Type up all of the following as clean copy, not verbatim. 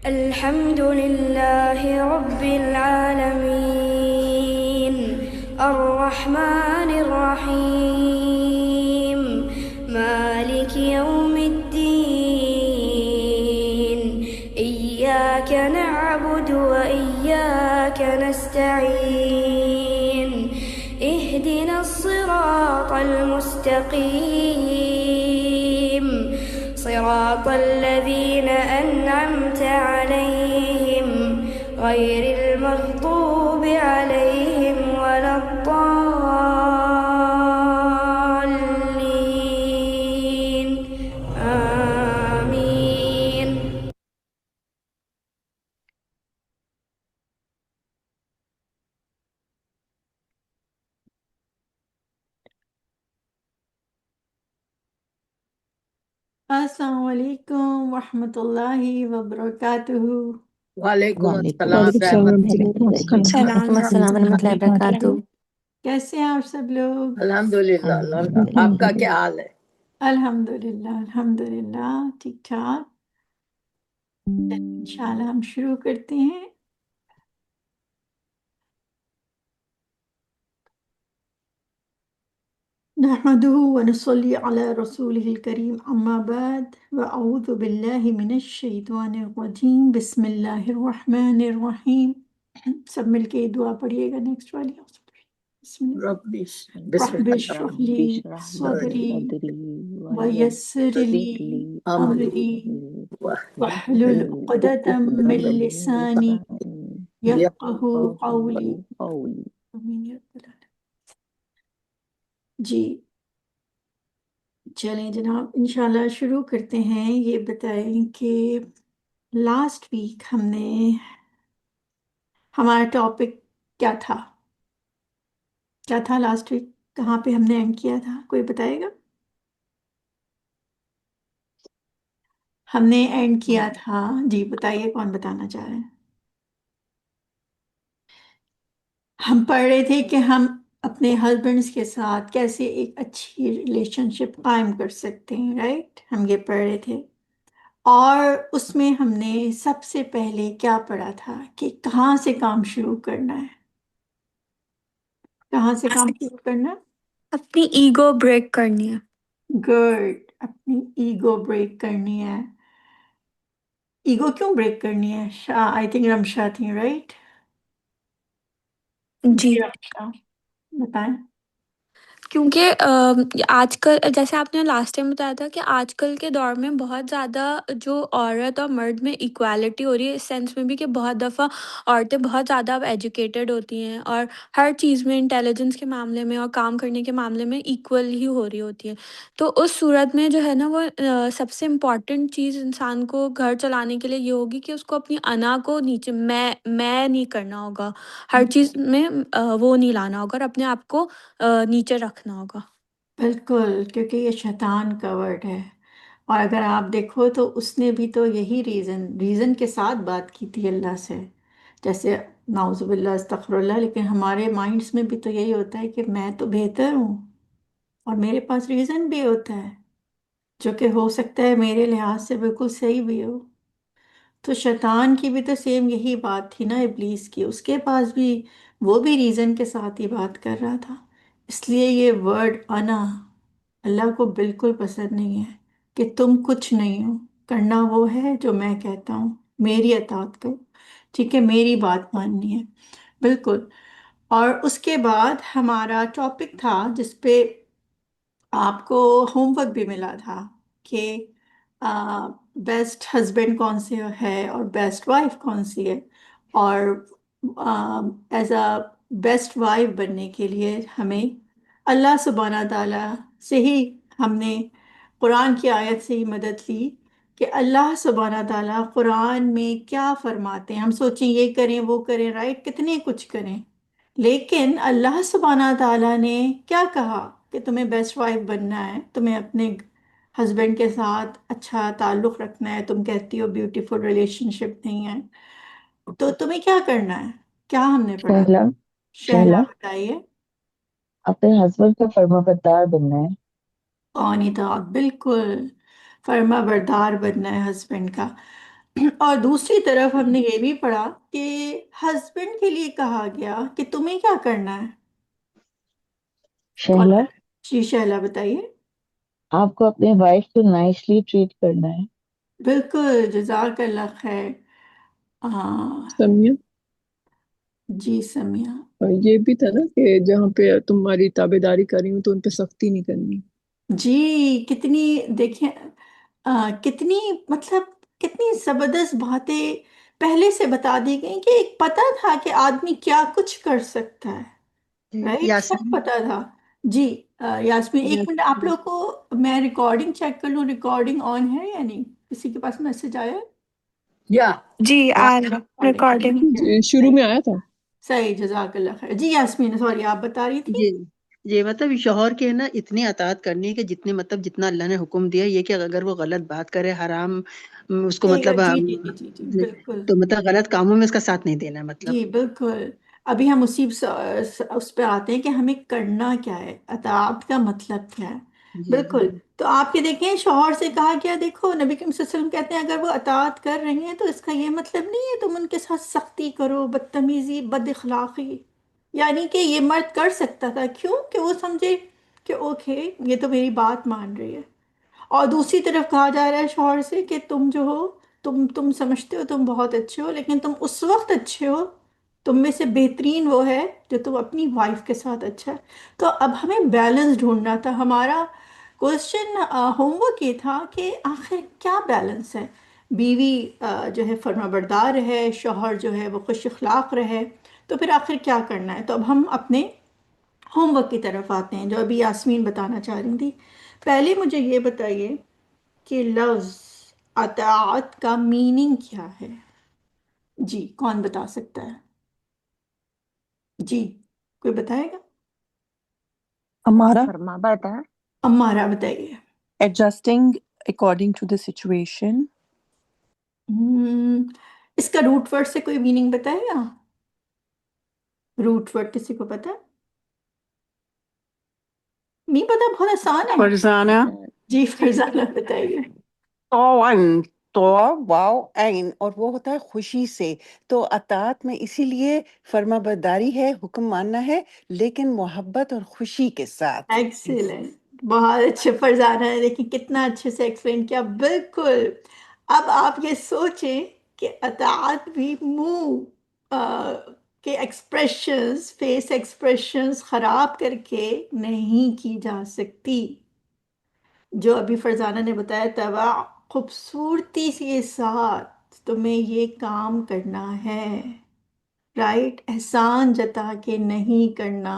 الحمد لله رب العالمين الرحمن الرحيم مالك يوم الدين إياك نعبد وإياك نستعين اهدنا الصراط المستقيم صراط الذين أنعمت عليهم غير المغضوب عليهم ولا الضالين آمين. السلام علیکم ورحمۃ اللہ وبرکاتہ۔ وعلیکم السلام وعلیکم رحمت السلام ورحمۃ اللہ وبرکاتہ۔ کیسے ہیں آپ سب لوگ؟ الحمدللہ اللہ کا۔ آپ کا کیا حال ہے؟ الحمدللہ الحمدللہ ٹھیک ٹھاک۔ انشاءاللہ ہم شروع کرتے ہیں۔ نحمده ونصلي على رسوله الكريم اما بعد واعوذ باللہ من الشیطان الرجیم بسم اللہ الرحمن الرحیم۔ سب مل کے یہ دعا پڑھیے گا نیکسٹ والی۔ بسم اللہ ربی بسم رب اشرح لي صدري ويسر لي أمري واحلل عقدة من لساني يفقه قولي آمين يا رب العالمين۔ جی چلیں جناب انشاءاللہ شروع کرتے ہیں۔ یہ بتائیں کہ لاسٹ ویک ہم نے ہمارا ٹاپک کیا تھا؟ کیا تھا لاسٹ ویک؟ کہاں پہ ہم نے اینڈ کیا تھا؟ کوئی بتائے گا؟ ہم نے اینڈ کیا تھا، جی بتائیے کون بتانا چاہ رہے ہیں؟ ہم پڑھ رہے تھے کہ ہم اپنے ہسبینڈس کے ساتھ کیسے ایک اچھی ریلیشن شپ قائم کر سکتے ہیں، رائٹ؟ ہم یہ پڑھ رہے تھے، اور اس میں ہم نے سب سے پہلے کیا پڑھا تھا کہ کہاں سے کام شروع کرنا ہے؟ کہاں سے کام شروع کرنا؟ اپنی ایگو بریک کرنی ہے۔ گڈ، اپنی ایگو بریک کرنی ہے۔ ایگو کیوں بریک کرنی ہے؟ آئی تھنک رمشا تھی، رائٹ؟ جی رمشا بتائیں۔ کیونکہ آج کل جیسے آپ نے لاسٹ ٹائم بتایا تھا کہ آج کل کے دور میں بہت زیادہ جو عورت اور مرد میں ایکویلٹی ہو رہی ہے، اس سینس میں بھی کہ بہت دفعہ عورتیں بہت زیادہ اب ایجوکیٹڈ ہوتی ہیں اور ہر چیز میں انٹیلیجنس کے معاملے میں اور کام کرنے کے معاملے میں ایکول ہی ہو رہی ہوتی ہیں۔ تو اس صورت میں جو ہے نا وہ سب سے امپورٹنٹ چیز انسان کو گھر چلانے کے لیے یہ ہوگی کہ اس کو اپنی انا کو نیچے میں نہیں کرنا ہوگا، ہر چیز میں وہ نہیں لانا ہوگا اور اپنے آپ کو نیچے رکھنا ہوگا۔ بالکل، کیونکہ یہ شیطان کا ورڈ ہے، اور اگر آپ دیکھو تو اس نے بھی تو یہی ریزن کے ساتھ بات کی تھی اللہ سے، جیسے نعوذ باللہ استغفر اللہ، لیکن ہمارے مائنڈس میں بھی تو یہی ہوتا ہے کہ میں تو بہتر ہوں اور میرے پاس ریزن بھی ہوتا ہے جو کہ ہو سکتا ہے میرے لحاظ سے بالکل صحیح بھی ہو۔ تو شیطان کی بھی تو سیم یہی بات تھی نا، ابلیس کی، اس کے پاس بھی وہ بھی ریزن کے ساتھ ہی بات کر رہا تھا۔ اس لیے یہ ورڈ انا اللہ کو بالکل پسند نہیں ہے، کہ تم کچھ نہیں ہو، کرنا وہ ہے جو میں کہتا ہوں، میری اطاعت کرو، ٹھیک ہے، میری بات ماننی ہے، بالکل۔ اور اس کے بعد ہمارا ٹاپک تھا جس پہ آپ کو ہوم ورک بھی ملا تھا کہ بیسٹ ہسبینڈ کون سے ہے اور بیسٹ وائف کون سی ہے، اور ایز اے بیسٹ وائف بننے کے لیے ہمیں اللہ سبحانہ تعالیٰ سے ہی، ہم نے قرآن کی آیت سے ہی مدد لی کہ اللہ سبحانہ تعالیٰ قرآن میں کیا فرماتے ہیں۔ ہم سوچیں یہ کریں وہ کریں، رائٹ، کتنے کچھ کریں، لیکن اللہ سبحانہ تعالیٰ نے کیا کہا کہ تمہیں بیسٹ وائف بننا ہے، تمہیں اپنے ہسبینڈ کے ساتھ اچھا تعلق رکھنا ہے، تم کہتی ہو بیوٹیفل ریلیشن شپ نہیں ہے، تو تمہیں کیا کرنا ہے؟ کیا ہم نے پڑھا؟ شہلا بتائیے۔ اپنے ہسبینڈ کا فرما بردار بننا ہے۔ قانتات، بالکل، فرما بردار بننا ہے ہسبینڈ کا۔ اور دوسری طرف ہم نے یہ بھی پڑھا کہ ہسبینڈ کے لیے کہا گیا کہ تمہیں کیا کرنا ہے. کون شہلا، جی شہلا بتائیے. آپ کو اپنے وائف کو نائسلی ٹریٹ کرنا ہے. بالکل، جزاک اللہ خیر. ہاں سمیہ، جی سمیہ. یہ بھی تھا نا کہ جہاں پہ تمہاری تابع داری کر رہی ہوں تو ان پہ سختی نہیں کرنی. جی کتنی دیکھیں کتنی مطلب کتنی زبردست باتیں پہلے سے بتا دی گئی کہ ایک پتہ تھا کہ آدمی کیا کچھ کر سکتا ہے. جی رائٹ، سب یاسمین. پتا تھا. جی یاسمین ایک منٹ، آپ یاسمین. لوگ کو میں ریکارڈنگ چیک کر لوں، ریکارڈنگ آن ہے یا نہیں؟ کسی کے پاس میسج آیا ہے؟ یا جی آ- ریکارڈنگ. شروع میں آیا تھا. صحیح، جزاک اللہ خیر. جی یاسمین سوری، آپ بتا رہی تھی. جی جی مطلب شوہر کے نا اتنی اطاعت کرنی ہے کہ جتنے مطلب جتنا اللہ نے حکم دیا، یہ کہ اگر وہ غلط بات کرے، حرام اس کو مطلب جی جی جی جی جی بالکل. تو مطلب غلط کاموں میں اس کا ساتھ نہیں دینا مطلب. جی بالکل. ابھی ہم اسی اس پہ آتے ہیں کہ ہمیں کرنا کیا ہے، اطاعت کا مطلب کیا ہے. جی بالکل. تو آپ یہ دیکھیں شوہر سے کہا گیا، دیکھو نبی کریم صلی اللہ علیہ وسلم کہتے ہیں اگر وہ اطاعت کر رہی ہیں تو اس کا یہ مطلب نہیں ہے تم ان کے ساتھ سختی کرو، بدتمیزی، بد اخلاقی. یعنی کہ یہ مرد کر سکتا تھا، کیوں کہ وہ سمجھے کہ اوکے یہ تو میری بات مان رہی ہے. اور دوسری طرف کہا جا رہا ہے شوہر سے کہ تم جو ہو، تم سمجھتے ہو تم بہت اچھے ہو، لیکن تم اس وقت اچھے ہو، تم میں سے بہترین وہ ہے جو تم اپنی وائف کے ساتھ اچھا ہے. تو اب ہمیں بیلنس ڈھونڈنا تھا. ہمارا کوشچن ہوم ورک یہ تھا کہ آخر کیا بیلنس ہے. بیوی جو ہے فرما بردار رہے، شوہر جو ہے وہ خوش اخلاق رہے، تو پھر آخر کیا کرنا ہے. تو اب ہم اپنے ہوم ورک کی طرف آتے ہیں جو ابھی یاسمین بتانا چاہ رہی تھی. پہلے مجھے یہ بتائیے کہ لفظ اطاعت کا میننگ کیا ہے. جی کون بتا سکتا ہے؟ جی کوئی بتائے گا؟ ہمارا فرما بردار. امارہ بتائیے. Adjusting according to the situation. ہم، اس کا روٹ ورڈ سے کوئی میننگ بتائے گا؟ روٹ ورڈ کسی کو پتا ہے؟ نہیں پتا، بہت آسان ہے. فرزانہ. جی فرزانہ بتائیے. طوعاً، تو واو عین، اور وہ ہوتا ہے خوشی سے. تو اطاعت میں اسی لیے فرما برداری ہے، حکم ماننا ہے، لیکن محبت اور خوشی کے ساتھ. ایکسیلنٹ، بہت اچھے فرزانہ ہے. دیکھیں کتنا اچھے سے ایکسپلین کیا. بالکل. اب آپ یہ سوچیں کہ اطاعت بھی منہ کے ایکسپریشنز، فیس ایکسپریشنز خراب کر کے نہیں کی جا سکتی. جو ابھی فرزانہ نے بتایا تھا خوبصورتی کے ساتھ تمہیں یہ کام کرنا ہے. رائٹ، احسان جتا کے نہیں کرنا،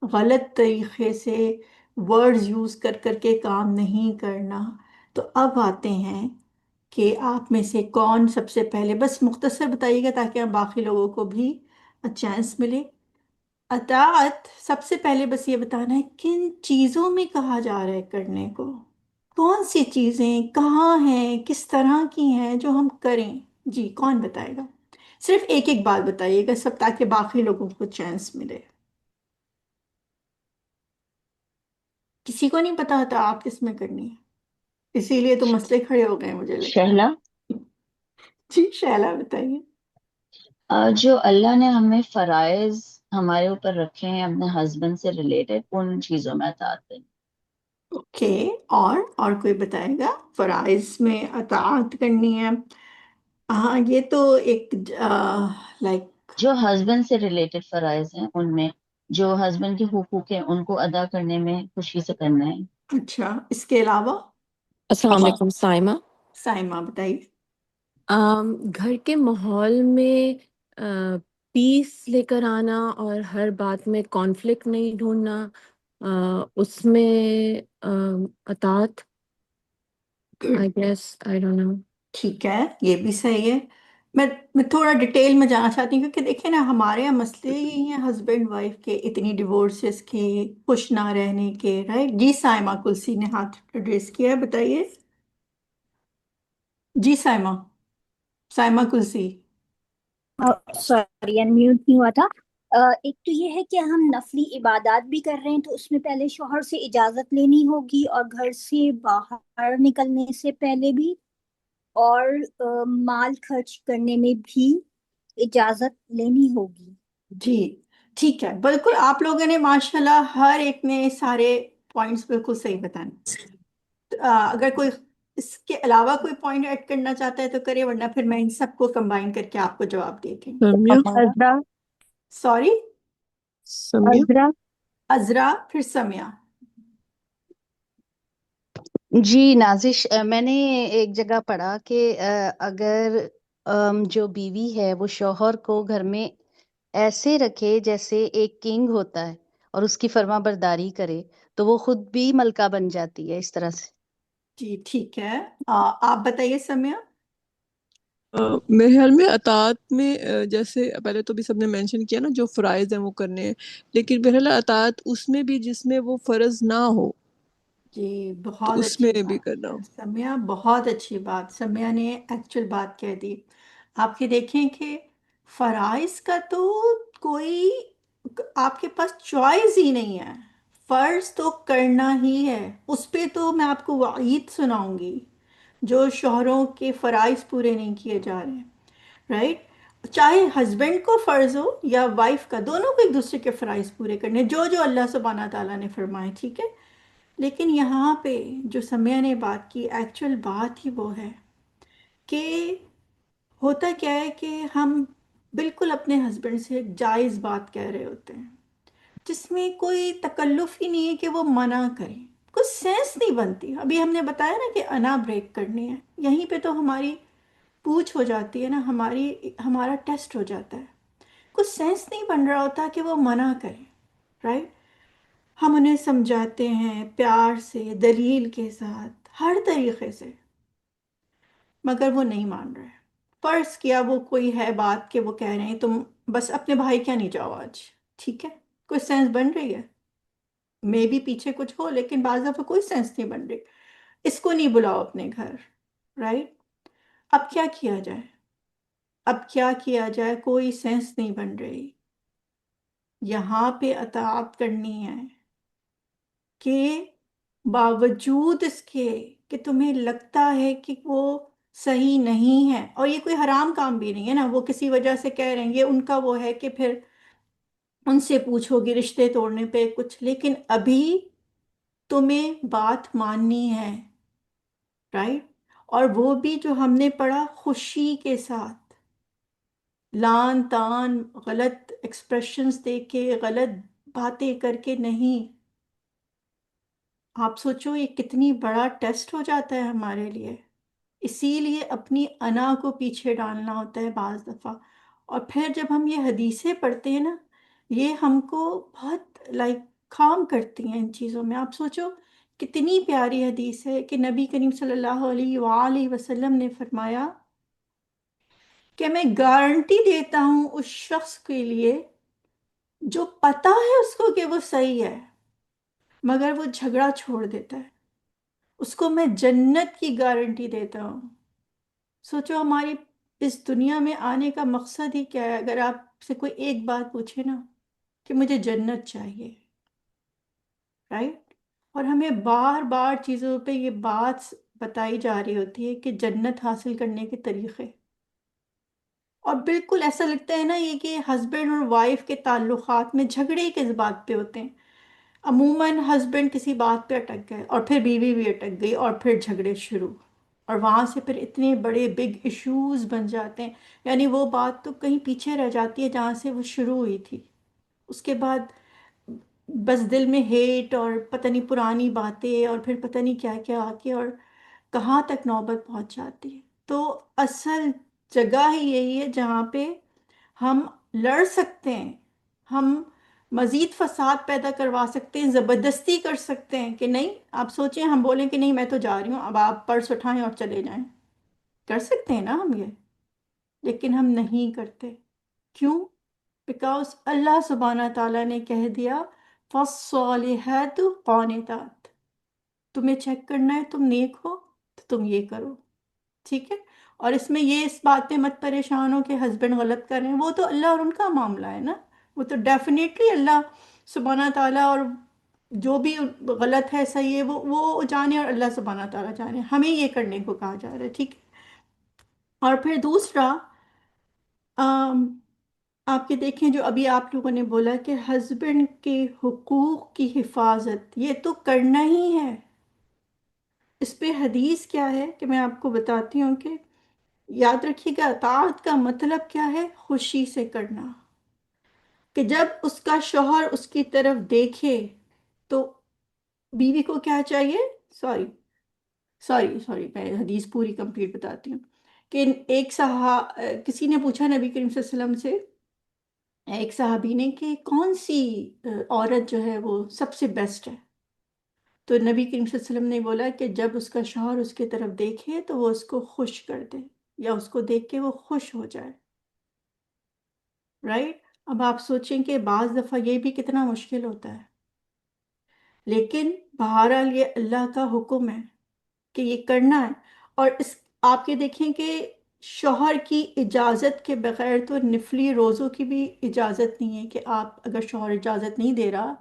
غلط طریقے سے ورڈز یوز کر کر کے کام نہیں کرنا. تو اب آتے ہیں کہ آپ میں سے کون سب سے پہلے، بس مختصر بتائیے گا تاکہ ہم باقی لوگوں کو بھی چانس ملے. اطاعت سب سے پہلے بس یہ بتانا ہے کن چیزوں میں کہا جا رہا ہے کرنے کو، کون سی چیزیں کہاں ہیں، کس طرح کی ہیں جو ہم کریں. جی کون بتائے گا؟ صرف ایک ایک بات بتائیے گا سب، تاکہ باقی لوگوں کو چانس ملے. کسی کو نہیں پتا ہوتا آپ کس میں کرنی ہے، اسی لیے تو مسئلے کھڑے ہو گئے مجھے لگتا شہلا، ہے. جی شیلا بتائیے. جو اللہ نے ہمیں فرائض ہمارے اوپر رکھے ہیں اپنے ہسبینڈ سے ریلیٹڈ، ان چیزوں میں اطاعت کریں. اوکے. اور کوئی بتائے گا فرائض میں اطاعت کرنی ہے؟ ہاں یہ تو ایک لائک، جو ہسبینڈ سے ریلیٹڈ فرائض ہیں ان میں، جو ہسبینڈ کے حقوق ہیں ان کو ادا کرنے میں خوشی سے کرنا ہے. اچھا اس کے علاوہ السلام علیکم سائمہ. سائمہ بتائیے. گھر کے ماحول میں پیس لے کر آنا اور ہر بات میں کانفلکٹ نہیں ڈھونڈنا، اس میں اطاعت. I guess, I don't know. ٹھیک ہے یہ بھی صحیح ہے. میں تھوڑا ڈیٹیل میں جانا چاہتی ہوں کیونکہ دیکھیں نا ہمارے یہاں مسئلے یہی ہیں ہسبینڈ وائف کے، اتنی ڈیورسز کے، خوش نہ رہنے کے. رائٹ. جی سائمہ کلسی نے ہاتھ ایڈریس کیا ہے، بتائیے. جی سائمہ، سائمہ کلسی. سوری انمیوٹ نہیں ہوا تھا. ایک تو یہ ہے کہ ہم نفلی عبادات بھی کر رہے ہیں تو اس میں پہلے شوہر سے اجازت لینی ہوگی، اور گھر سے باہر نکلنے سے پہلے بھی. اور مال خرچ کرنے میں بھی اجازت لینی ہوگی۔ جی ٹھیک ہے، بالکل آپ لوگوں نے ماشاءاللہ ہر ایک نے سارے پوائنٹس بالکل صحیح بتانے۔ اگر کوئی اس کے علاوہ کوئی پوائنٹ ایڈ کرنا چاہتا ہے تو کرے، ورنہ پھر میں ان سب کو کمبائن کر کے آپ کو جواب دے دیں گی۔ سمیہ عذرا سوری، سمیہ عذرا عذرا پھر سمیہ۔ جی نازش، میں نے ایک جگہ پڑھا کہ اگر جو بیوی ہے وہ شوہر کو گھر میں ایسے رکھے جیسے ایک کنگ ہوتا ہے اور اس کی فرما برداری کرے تو وہ خود بھی ملکہ بن جاتی ہے اس طرح سے۔ جی ٹھیک ہے، آپ بتائیے سمیہ۔ میرے خیال میں اطاعت میں جیسے پہلے تو بھی سب نے مینشن کیا نا، جو فرائض ہیں وہ کرنے ہیں، لیکن میرے خیال اطاعت اس میں بھی جس میں وہ فرض نہ ہو، جی تو بہت اس اچھی میں بھی بات کرنا ہے ہو۔ سمیہ، بہت اچھی بات، سمیہ نے ایکچوئل بات کہہ دی۔ آپ کے دیکھیں کہ فرائض کا تو کوئی آپ کے پاس چوائس ہی نہیں ہے، فرض تو کرنا ہی ہے۔ اس پہ تو میں آپ کو وعید سناؤں گی جو شوہروں کے فرائض پورے نہیں کیے جا رہے ہیں، رائٹ؟ چاہے ہسبینڈ کو فرض ہو یا وائف کا، دونوں کو ایک دوسرے کے فرائض پورے کرنے، جو جو اللہ سبحانہ تعالیٰ نے فرمائے، ٹھیک ہے؟ لیکن یہاں پہ جو سمیہ نے بات کی، ایکچوئل بات ہی وہ ہے کہ ہوتا کیا ہے کہ ہم بالکل اپنے ہسبینڈ سے ایک جائز بات کہہ رہے ہوتے ہیں جس میں کوئی تکلف ہی نہیں ہے کہ وہ منع کریں، کچھ سینس نہیں بنتی۔ ابھی ہم نے بتایا نا کہ انا بریک کرنی ہے، یہیں پہ تو ہماری پوچھ ہو جاتی ہے نا، ہمارا ٹیسٹ ہو جاتا ہے۔ کچھ سینس نہیں بن رہا ہوتا کہ وہ منع کریں، رائٹ؟ ہم انہیں سمجھاتے ہیں پیار سے، دلیل کے ساتھ، ہر طریقے سے، مگر وہ نہیں مان رہے۔ فرض کیا وہ کوئی ہے بات کہ وہ کہہ رہے ہیں تم بس اپنے بھائی کیا نہیں جاؤ آج، ٹھیک ہے؟ کوئی سینس بن رہی ہے؟ میں بھی پیچھے کچھ ہو، لیکن بعض دفعہ کوئی سینس نہیں بن رہی۔ اس کو نہیں بلاؤ اپنے گھر، رائٹ؟ اب کیا کیا جائے؟ اب کیا کیا جائے؟ کوئی سینس نہیں بن رہی۔ یہاں پہ اطاعت کرنی ہے کہ باوجود اس کے کہ تمہیں لگتا ہے کہ وہ صحیح نہیں ہے، اور یہ کوئی حرام کام بھی نہیں ہے نا، وہ کسی وجہ سے کہہ رہے ہیں، یہ ان کا وہ ہے کہ پھر ان سے پوچھو گی رشتے توڑنے پہ کچھ، لیکن ابھی تمہیں بات ماننی ہے، رائٹ؟ اور وہ بھی جو ہم نے پڑھا خوشی کے ساتھ، لان تان غلط ایکسپریشنز دے کے، غلط باتیں کر کے نہیں۔ آپ سوچو یہ کتنی بڑا ٹیسٹ ہو جاتا ہے ہمارے لیے، اسی لیے اپنی انا کو پیچھے ڈالنا ہوتا ہے بعض دفعہ۔ اور پھر جب ہم یہ حدیثیں پڑھتے ہیں نا، یہ ہم کو بہت کام کرتی ہیں ان چیزوں میں۔ آپ سوچو کتنی پیاری حدیث ہے کہ نبی کریم صلی اللہ علیہ وآلہ وسلم نے فرمایا کہ میں گارنٹی دیتا ہوں اس شخص کے لیے جو پتہ ہے اس کو کہ وہ صحیح ہے مگر وہ جھگڑا چھوڑ دیتا ہے، اس کو میں جنت کی گارنٹی دیتا ہوں۔ سوچو ہماری اس دنیا میں آنے کا مقصد ہی کیا ہے؟ اگر آپ سے کوئی ایک بات پوچھے نا کہ مجھے جنت چاہیے، رائٹ؟ اور ہمیں بار بار چیزوں پہ یہ بات بتائی جا رہی ہوتی ہے کہ جنت حاصل کرنے کے طریقے، اور بالکل ایسا لگتا ہے نا یہ کہ ہسبینڈ اور وائف کے تعلقات میں جھگڑے کس بات پہ ہوتے ہیں؟ عموماً ہسبینڈ کسی بات پہ اٹک گئے اور پھر بیوی بھی اٹک گئی اور پھر جھگڑے شروع، اور وہاں سے پھر اتنے بڑے بگ ایشوز بن جاتے ہیں، یعنی وہ بات تو کہیں پیچھے رہ جاتی ہے جہاں سے وہ شروع ہوئی تھی۔ اس کے بعد بس دل میں ہیٹ اور پتہ نہیں پرانی باتیں اور پھر پتہ نہیں کیا کیا آ کے، اور کہاں تک نوبت پہنچ جاتی ہے۔ تو اصل جگہ ہی یہی ہے جہاں پہ ہم لڑ سکتے ہیں، ہم مزید فساد پیدا کروا سکتے ہیں، زبردستی کر سکتے ہیں کہ نہیں، آپ سوچیں ہم بولیں کہ نہیں میں تو جا رہی ہوں، اب آپ پرس اٹھائیں اور چلے جائیں، کر سکتے ہیں نا ہم یہ، لیکن ہم نہیں کرتے۔ کیوں؟ بیکاز اللہ سبحانہ تعالیٰ نے کہہ دیا فَالصَّالِحَاتُ قَانِتَاتٌ، تمہیں چیک کرنا ہے تم نیک ہو تو تم یہ کرو، ٹھیک ہے؟ اور اس میں یہ اس بات پہ مت پریشان ہو کہ ہسبینڈ غلط کر رہے ہیں، وہ تو اللہ اور ان کا معاملہ ہے نا، وہ تو ڈیفینیٹلی اللہ سبحانہ تعالیٰ، اور جو بھی غلط ہے صحیح ہے وہ جانے، اور اللہ سبحانہ تعالیٰ جانے، ہمیں یہ کرنے کو کہا جا رہا ہے، ٹھیک ہے؟ اور پھر دوسرا آپ کے دیکھیں جو ابھی آپ لوگوں نے بولا کہ ہسبینڈ کے حقوق کی حفاظت، یہ تو کرنا ہی ہے. اس پہ حدیث کیا ہے کہ میں آپ کو بتاتی ہوں کہ یاد رکھیے گا، اطاعت کا مطلب کیا ہے؟ خوشی سے کرنا. کہ جب اس کا شوہر اس کی طرف دیکھے تو بیوی کو کیا چاہیے؟ سوری سوری میں حدیث پوری کمپلیٹ بتاتی ہوں. کہ ایک کسی نے پوچھا نبی کریم صلی اللہ علیہ وسلم سے، ایک صحابی نے، کہ کون سی عورت جو ہے وہ سب سے بیسٹ ہے؟ تو نبی کریم صلی اللہ علیہ وسلم نے بولا کہ جب اس کا شوہر اس کی طرف دیکھے تو وہ اس کو خوش کر دے، یا اس کو دیکھ کے وہ خوش ہو جائے. رائٹ؟ اب آپ سوچیں کہ بعض دفعہ یہ بھی کتنا مشکل ہوتا ہے، لیکن بہرحال یہ اللہ کا حکم ہے کہ یہ کرنا ہے. اور آپ یہ دیکھیں کہ شوہر کی اجازت کے بغیر تو نفلی روزوں کی بھی اجازت نہیں ہے. کہ آپ اگر شوہر اجازت نہیں دے رہا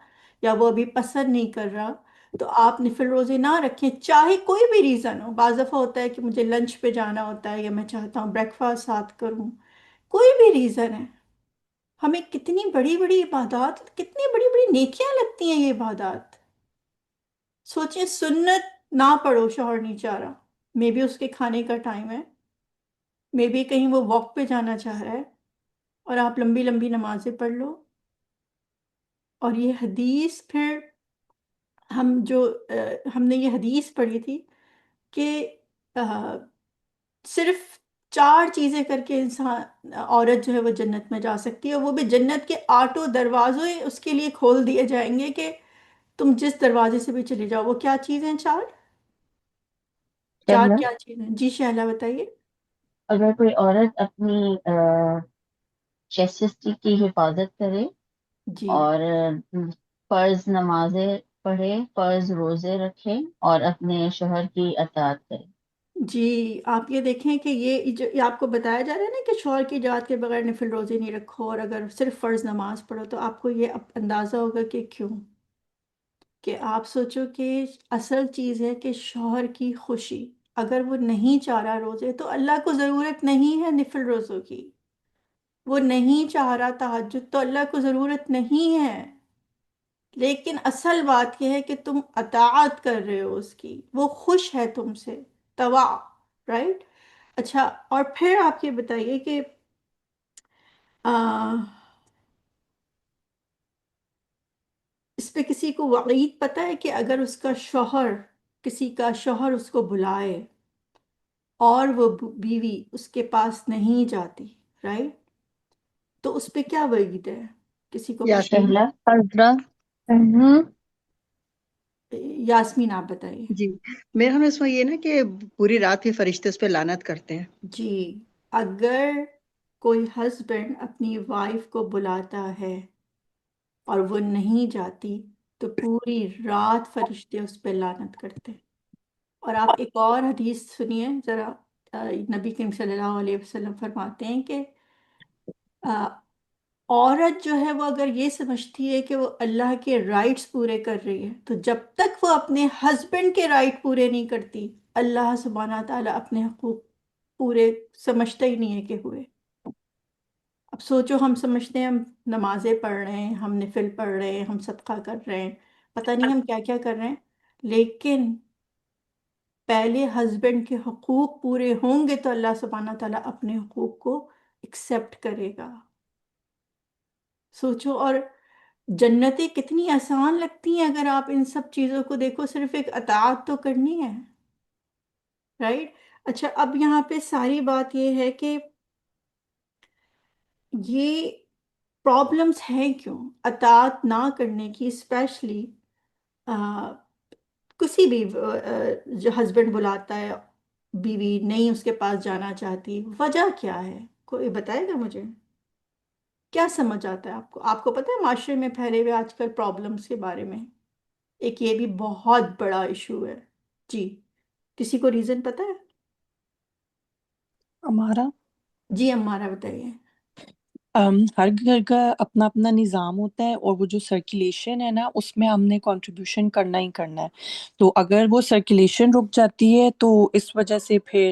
یا وہ ابھی پسند نہیں کر رہا تو آپ نفل روزے نہ رکھیں، چاہے کوئی بھی ریزن ہو. بعض دفعہ ہوتا ہے کہ مجھے لنچ پہ جانا ہوتا ہے، یا میں چاہتا ہوں بریک فاسٹ ساتھ کروں، کوئی بھی ریزن ہے. ہمیں کتنی بڑی بڑی عبادات، کتنی بڑی بڑی نیکیاں لگتی ہیں یہ عبادات. سوچیں سنت نہ پڑھو، شوہر نہیں چاہ رہا، مے بی اس کے کھانے کا ٹائم ہے، مے بی کہیں وہ واک پہ جانا چاہ رہا ہے، اور آپ لمبی لمبی نمازیں پڑھ لو. اور یہ حدیث پھر ہم نے یہ حدیث پڑھی تھی کہ صرف 4 چیزیں کر کے عورت جو ہے وہ جنت میں جا سکتی ہے، اور وہ بھی جنت کے 8 دروازے اس کے لیے کھول دیے جائیں گے کہ تم جس دروازے سے بھی چلے جاؤ. وہ کیا چیزیں؟ 4 شہلا، کیا چیزیں؟ جی شہلا بتائیے. اگر کوئی عورت اپنی چیسٹی کی حفاظت کرے جی اور فرض نمازیں پڑھے، فرض روزے رکھے اور اپنے شوہر کی اطاعت کرے. جی، آپ یہ دیکھیں کہ یہ آپ کو بتایا جا رہا ہے نا کہ شوہر کی اجازت کے بغیر نفل روزے نہیں رکھو، اور اگر صرف فرض نماز پڑھو، تو آپ کو یہ اندازہ ہوگا کہ کیوں. کہ آپ سوچو کہ اصل چیز ہے کہ شوہر کی خوشی. اگر وہ نہیں چاہ رہا روزے، تو اللہ کو ضرورت نہیں ہے نفل روزوں کی. وہ نہیں چاہ رہا تہجد، تو اللہ کو ضرورت نہیں ہے. لیکن اصل بات یہ ہے کہ تم اطاعت کر رہے ہو اس کی، وہ خوش ہے تم سے. طواع. رائٹ؟ اچھا، اور پھر آپ یہ بتائیے کہ اس پہ کسی کو وعید پتہ ہے کہ اگر اس کا شوہر، کسی کا شوہر اس کو بلائے اور وہ بیوی اس کے پاس نہیں جاتی، رائٹ، تو اس پہ کیا وعید ہے؟ کسی کو پتہ؟ یاسمین. شہلا، یاسمین آپ بتائیے. جی، میرے خیال میں اس میں یہ نا کہ پوری رات ہی فرشتے اس پہ لعنت کرتے ہیں. جی، اگر کوئی ہسبینڈ اپنی وائف کو بلاتا ہے اور وہ نہیں جاتی تو پوری رات فرشتے اس پہ لعنت کرتے. اور آپ ایک اور حدیث سنیے ذرا. نبی کریم صلی اللہ علیہ وسلم فرماتے ہیں کہ عورت جو ہے وہ اگر یہ سمجھتی ہے کہ وہ اللہ کے رائٹس پورے کر رہی ہے، تو جب تک وہ اپنے ہسبینڈ کے رائٹ پورے نہیں کرتی، اللہ سبحانہ تعالیٰ اپنے حقوق پورے سمجھتا ہی نہیں ہے کہ ہوئے. اب سوچو، ہم سمجھتے ہیں ہم نمازیں پڑھ رہے ہیں، ہم نفل پڑھ رہے ہیں، ہم صدقہ کر رہے ہیں، پتہ نہیں ہم کیا کیا کر رہے ہیں، لیکن پہلے ہسبینڈ کے حقوق پورے ہوں گے تو اللہ سبحانہ تعالیٰ اپنے حقوق کو ایکسیپٹ کرے گا. سوچو، اور جنتیں کتنی آسان لگتی ہیں اگر آپ ان سب چیزوں کو دیکھو. صرف ایک اطاعت تو کرنی ہے، رائٹ؟ اچھا، اب یہاں پہ ساری بات یہ ہے کہ یہ پرابلمس ہیں کیوں اطاعت نہ کرنے کی، اسپیشلی کسی بھی جو ہسبینڈ بلاتا ہے، بیوی نہیں اس کے پاس جانا چاہتی، وجہ کیا ہے؟ کوئی بتائے گا مجھے؟ کیا سمجھ آتا ہے آپ کو؟ آپ کو پتہ ہے معاشرے میں پھیلے ہوئے آج کل پرابلمس کے بارے میں ایک یہ بھی بہت بڑا ایشو ہے. جی، کسی کو ریزن پتہ ہے؟ ہمارا جی امارہ بتائیے. ہر گھر کا اپنا اپنا نظام ہوتا ہے، اور وہ جو سرکولیشن ہے نا، اس میں ہم نے کنٹریبیوشن کرنا ہی کرنا ہے. تو اگر وہ سرکولیشن رک جاتی ہے تو اس وجہ سے پھر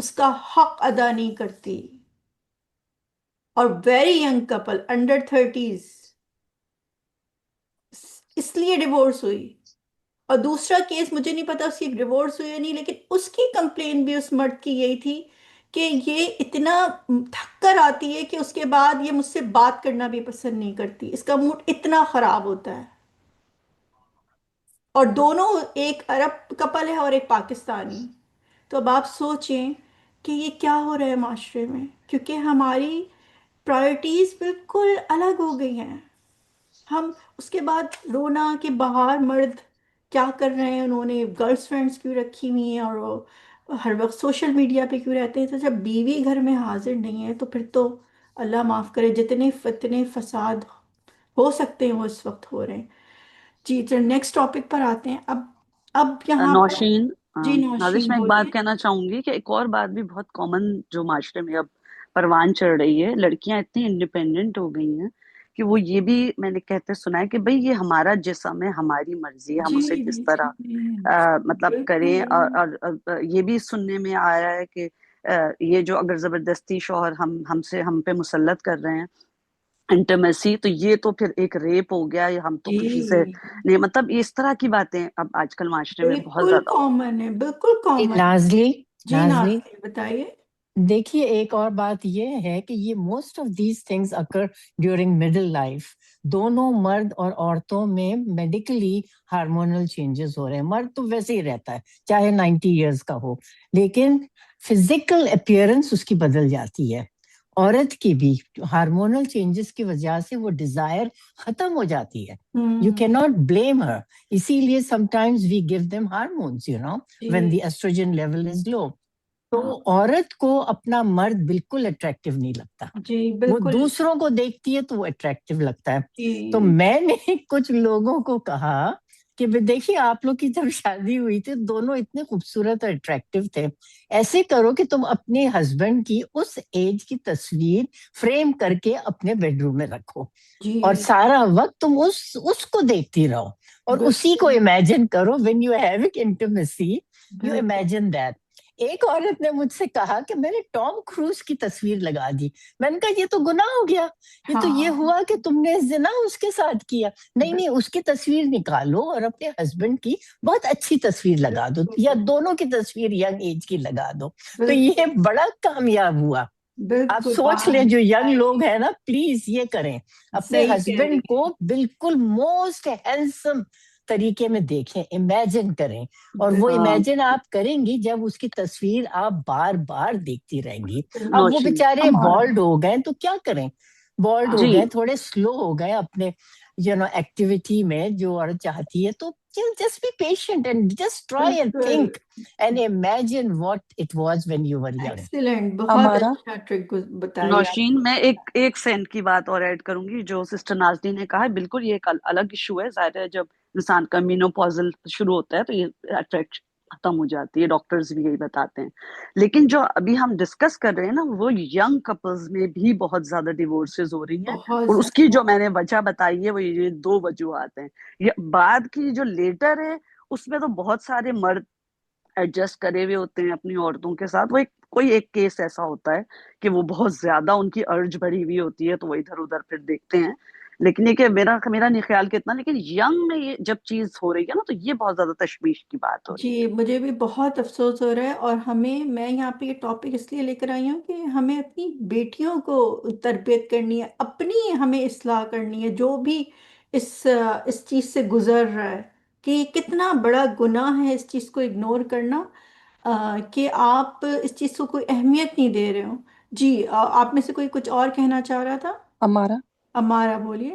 اس کا حق ادا نہیں کرتی، اور very young Kapil under 30s، اس لیے ڈیورس ہوئی۔ اور دوسرا کیس مجھے نہیں پتا اس کی ڈیورس ہوئی یا نہیں، لیکن اس کی کمپلین بھی اس مرد کی یہی تھی کہ یہ اتنا تھک کر آتی ہے کہ اس کے بعد یہ مجھ سے بات کرنا بھی پسند نہیں کرتی، اس کا موڈ اتنا خراب ہوتا ہے۔ اور دونوں، ایک عرب کپل ہے اور ایک پاکستانی۔ تو اب آپ سوچیں کہ یہ کیا ہو رہا ہے معاشرے میں، کیونکہ ہماری پرائرٹیز بالکل الگ ہو گئی ہیں۔ ہم اس کے بعد رونا کہ باہر مرد کیا کر رہے ہیں، انہوں نے گرلس فرینڈس کیوں رکھی ہوئی ہیں، اور وہ ہر وقت سوشل میڈیا پہ کیوں رہتے ہیں۔ تو جب بیوی گھر میں حاضر نہیں ہے تو پھر تو اللہ معاف کرے، جتنے فتنے فساد ہو سکتے ہیں وہ اس وقت ہو رہے ہیں۔ جی چل نیکسٹ ٹاپک پر آتے ہیں۔ اب یہاں پر نوشین، جی نازش، نوشین میں ایک بولیے۔ بات کہنا چاہوں گی کہ ایک اور بات بھی بہت کامن جو معاشرے میں اب پروان چڑھ رہی ہے، لڑکیاں اتنی انڈیپینڈنٹ ہو گئی ہیں کہ وہ یہ بھی میں نے کہتے سنا ہے کہ بھئی یہ ہمارا جسم ہے، ہماری مرضی ہے، ہم جی اسے جس طرح جی مطلب کریں، بالکل اور یہ بھی سننے میں آیا ہے کہ یہ جو اگر زبردستی شوہر ہم پہ مسلط کر رہے ہیں انٹیمیسی، تو یہ تو پھر ایک ریپ ہو گیا، یا ہم تو خوشی سے جی نہیں، مطلب اس طرح کی باتیں اب آج کل معاشرے میں بہت بالکل زیادہ ہو رہی کامن ہے، بالکل کامن ہے۔ نازلی جی نازلی ناصر بتائیے۔ دیکھیے ایک اور بات یہ ہے کہ یہ most of these things occur during middle life. دونوں مرد اور عورتوں میں میڈیکلی ہارمونل چینجز ہو رہے ہیں۔ مرد تو ویسے ہی رہتا ہے چاہے 90 ایئرس کا ہو، لیکن فزیکل اپیئرنس اس کی بدل جاتی ہے۔ عورت کی بھی ہارمونل چینجز کی وجہ سے وہ ڈیزائر ختم ہو جاتی ہے۔ یو کی ناٹ بلیم ہر، اسی لیے sometimes we give them hormones when جی the estrogen level is low. تو ہاں عورت کو اپنا مرد بالکل اٹریکٹیو نہیں لگتا، جی وہ بالکل دوسروں کو دیکھتی ہے تو وہ اٹریکٹیو لگتا ہے۔ تو جی میں نے کچھ لوگوں کو کہا کہ دیکھیے آپ لوگ کی جب شادی ہوئی تھی دونوں اتنے خوبصورت اور اٹریکٹیو تھے، ایسے کرو کہ تم اپنے ہسبینڈ کی اس ایج کی تصویر فریم کر کے اپنے بیڈ روم میں رکھو، جی اور سارا وقت تم اس کو دیکھتی رہو، اور اسی کو بالکل امیجن کرو when you have intimacy, you بالکل امیجن دیٹ۔ ایک عورت نے مجھ سے کہا کہ میں نے ٹام کروز کی تصویر لگا دی۔ میں نے کہا یہ تو گناہ ہو گیا، یہ تو یہ ہاں ہوا کہ تم نے زنا اس کے ساتھ کیا۔ نہیں نہیں، اس کی تصویر نکالو اور اپنے ہسبینڈ کی بہت اچھی تصویر لگا دو، یا بالکل دونوں کی تصویر ینگ ایج کی لگا دو۔ تو بالکل یہ بڑا کامیاب ہوا۔ آپ بالکل سوچ لیں جو ینگ لوگ ہیں نا، پلیز یہ کریں، اپنے صحیح کہہ رہی ہسبینڈ کو بالکل موسٹ ہینڈسم طریقے میں دیکھیں، امیجن کریں، اور وہ بالکل امیجن آپ کریں گی جب اس کی تصویر آپ بار بار دیکھتی رہیں گی۔ اب وہ نوشین۔ بیچارے ہمارا بالڈ ہو گئے تو کیا کریں، بالڈ ہو جی گئے، تھوڑے سلو ہو گئے اپنے ایکٹیویٹی میں جو عورت چاہتی ہے، تو just be patient and just try and بالکل think and imagine what it was when you were young. Excellent, بہت ہمارا اچھا ٹرک بتائی آپ نوشین، میں ایک سینٹ کی بات اور ایڈ کروں گی جو سسٹر نازنین نے کہا ہے، بالکل یہ ایک الگ ایشو ہے۔ ظاہر ہے جب انسان کا مینوپوزل شروع ہوتا ہے تو یہ اٹریکشن ختم ہو جاتی ہے، ڈاکٹرز بھی یہی بتاتے ہیں۔ لیکن جو ابھی ہم ڈسکس کر رہے ہیں نا، وہ ینگ کپلز میں بھی بہت زیادہ ڈیورسز ہو رہی ہیں، بہت اور اس کی زیادہ جو میں نے وجہ بتائی ہے وہ یہ دو وجوہات ہیں۔ یہ بعد کی جو لیٹر ہے اس میں تو بہت سارے مرد ایڈجسٹ کرے ہوئے ہوتے ہیں اپنی عورتوں کے ساتھ، وہ کوئی ایک کیس ایسا ہوتا ہے کہ وہ بہت زیادہ ان کی ارج بڑھی ہوئی ہوتی ہے تو وہ ادھر ادھر پھر دیکھتے ہیں۔ لیکن یہ کہ میرا نہیں خیال کہ اتنا، لیکن ینگ میں یہ جب چیز ہو رہی ہے نا تو یہ بہت زیادہ تشویش کی بات ہو رہی جی مجھے بھی بہت افسوس ہو رہا ہے، اور میں یہاں پہ یہ ٹاپک اس لیے لے کر آئی ہوں کہ ہمیں اپنی بیٹیوں کو تربیت کرنی ہے، اپنی ہمیں اصلاح کرنی ہے، جو بھی اس چیز سے گزر رہا ہے کہ یہ کتنا بڑا گناہ ہے اس چیز کو اگنور کرنا، کہ آپ اس چیز کو کوئی اہمیت نہیں دے رہے ہو۔ جی آپ میں سے کوئی کچھ اور کہنا چاہ رہا تھا؟ ہمارا امارا بولیے۔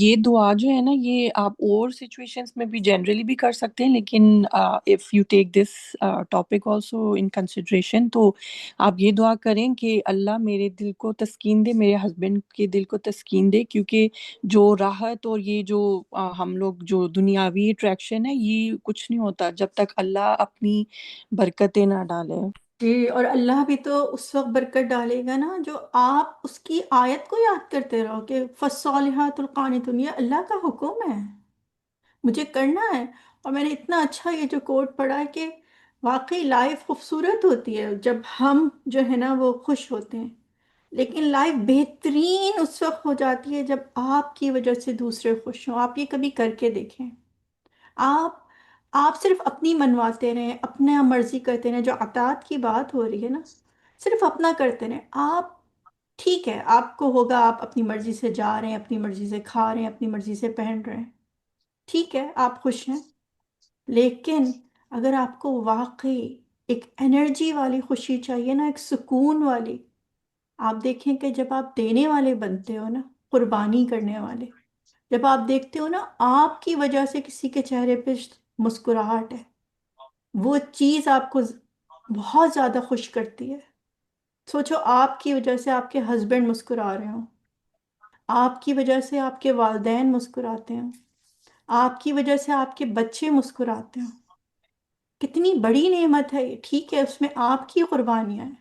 یہ دعا جو ہے نا، یہ آپ اور سچویشنز میں بھی جنرلی بھی کر سکتے ہیں، لیکن if you take this topic also in consideration, تو آپ یہ دعا کریں کہ اللہ میرے دل کو تسکین دے، میرے ہسبینڈ کے دل کو تسکین دے، کیونکہ جو راحت اور یہ جو ہم لوگ جو دنیاوی اٹریکشن ہے، یہ کچھ نہیں ہوتا جب تک اللہ اپنی برکتیں نہ ڈالے۔ جی اور اللہ بھی تو اس وقت برکت ڈالے گا نا جو آپ اس کی آیت کو یاد کرتے رہو کہ فَالصَّالِحَاتُ الْقَانِتُونَ، یہ اللہ کا حکم ہے، مجھے کرنا ہے۔ اور میں نے اتنا اچھا یہ جو کوٹ پڑھا ہے کہ واقعی لائف خوبصورت ہوتی ہے جب ہم جو ہے نا وہ خوش ہوتے ہیں، لیکن لائف بہترین اس وقت ہو جاتی ہے جب آپ کی وجہ سے دوسرے خوش ہوں۔ آپ یہ کبھی کر کے دیکھیں۔ آپ آپ صرف اپنی منواتے رہیں، اپنا مرضی کرتے رہیں، جو اطاعت کی بات ہو رہی ہے نا، صرف اپنا کرتے رہیں آپ۔ ٹھیک ہے، آپ کو ہوگا آپ اپنی مرضی سے جا رہے ہیں، اپنی مرضی سے کھا رہے ہیں، اپنی مرضی سے پہن رہے ہیں، ٹھیک ہے آپ خوش ہیں، لیکن اگر آپ کو واقعی ایک انرجی والی خوشی چاہیے نا، ایک سکون والی، آپ دیکھیں کہ جب آپ دینے والے بنتے ہو نا، قربانی کرنے والے، جب آپ دیکھتے ہو نا آپ کی وجہ سے کسی کے چہرے پہ مسکراہٹ ہے، وہ چیز آپ کو بہت زیادہ خوش کرتی ہے۔ سوچو آپ کی وجہ سے آپ کے ہسبینڈ مسکرا رہے ہوں، آپ کی وجہ سے آپ کے والدین مسکراتے ہیں، آپ کی وجہ سے آپ کے بچے مسکراتے ہیں، کتنی بڑی نعمت ہے یہ۔ ٹھیک ہے اس میں آپ کی قربانیاں ہیں،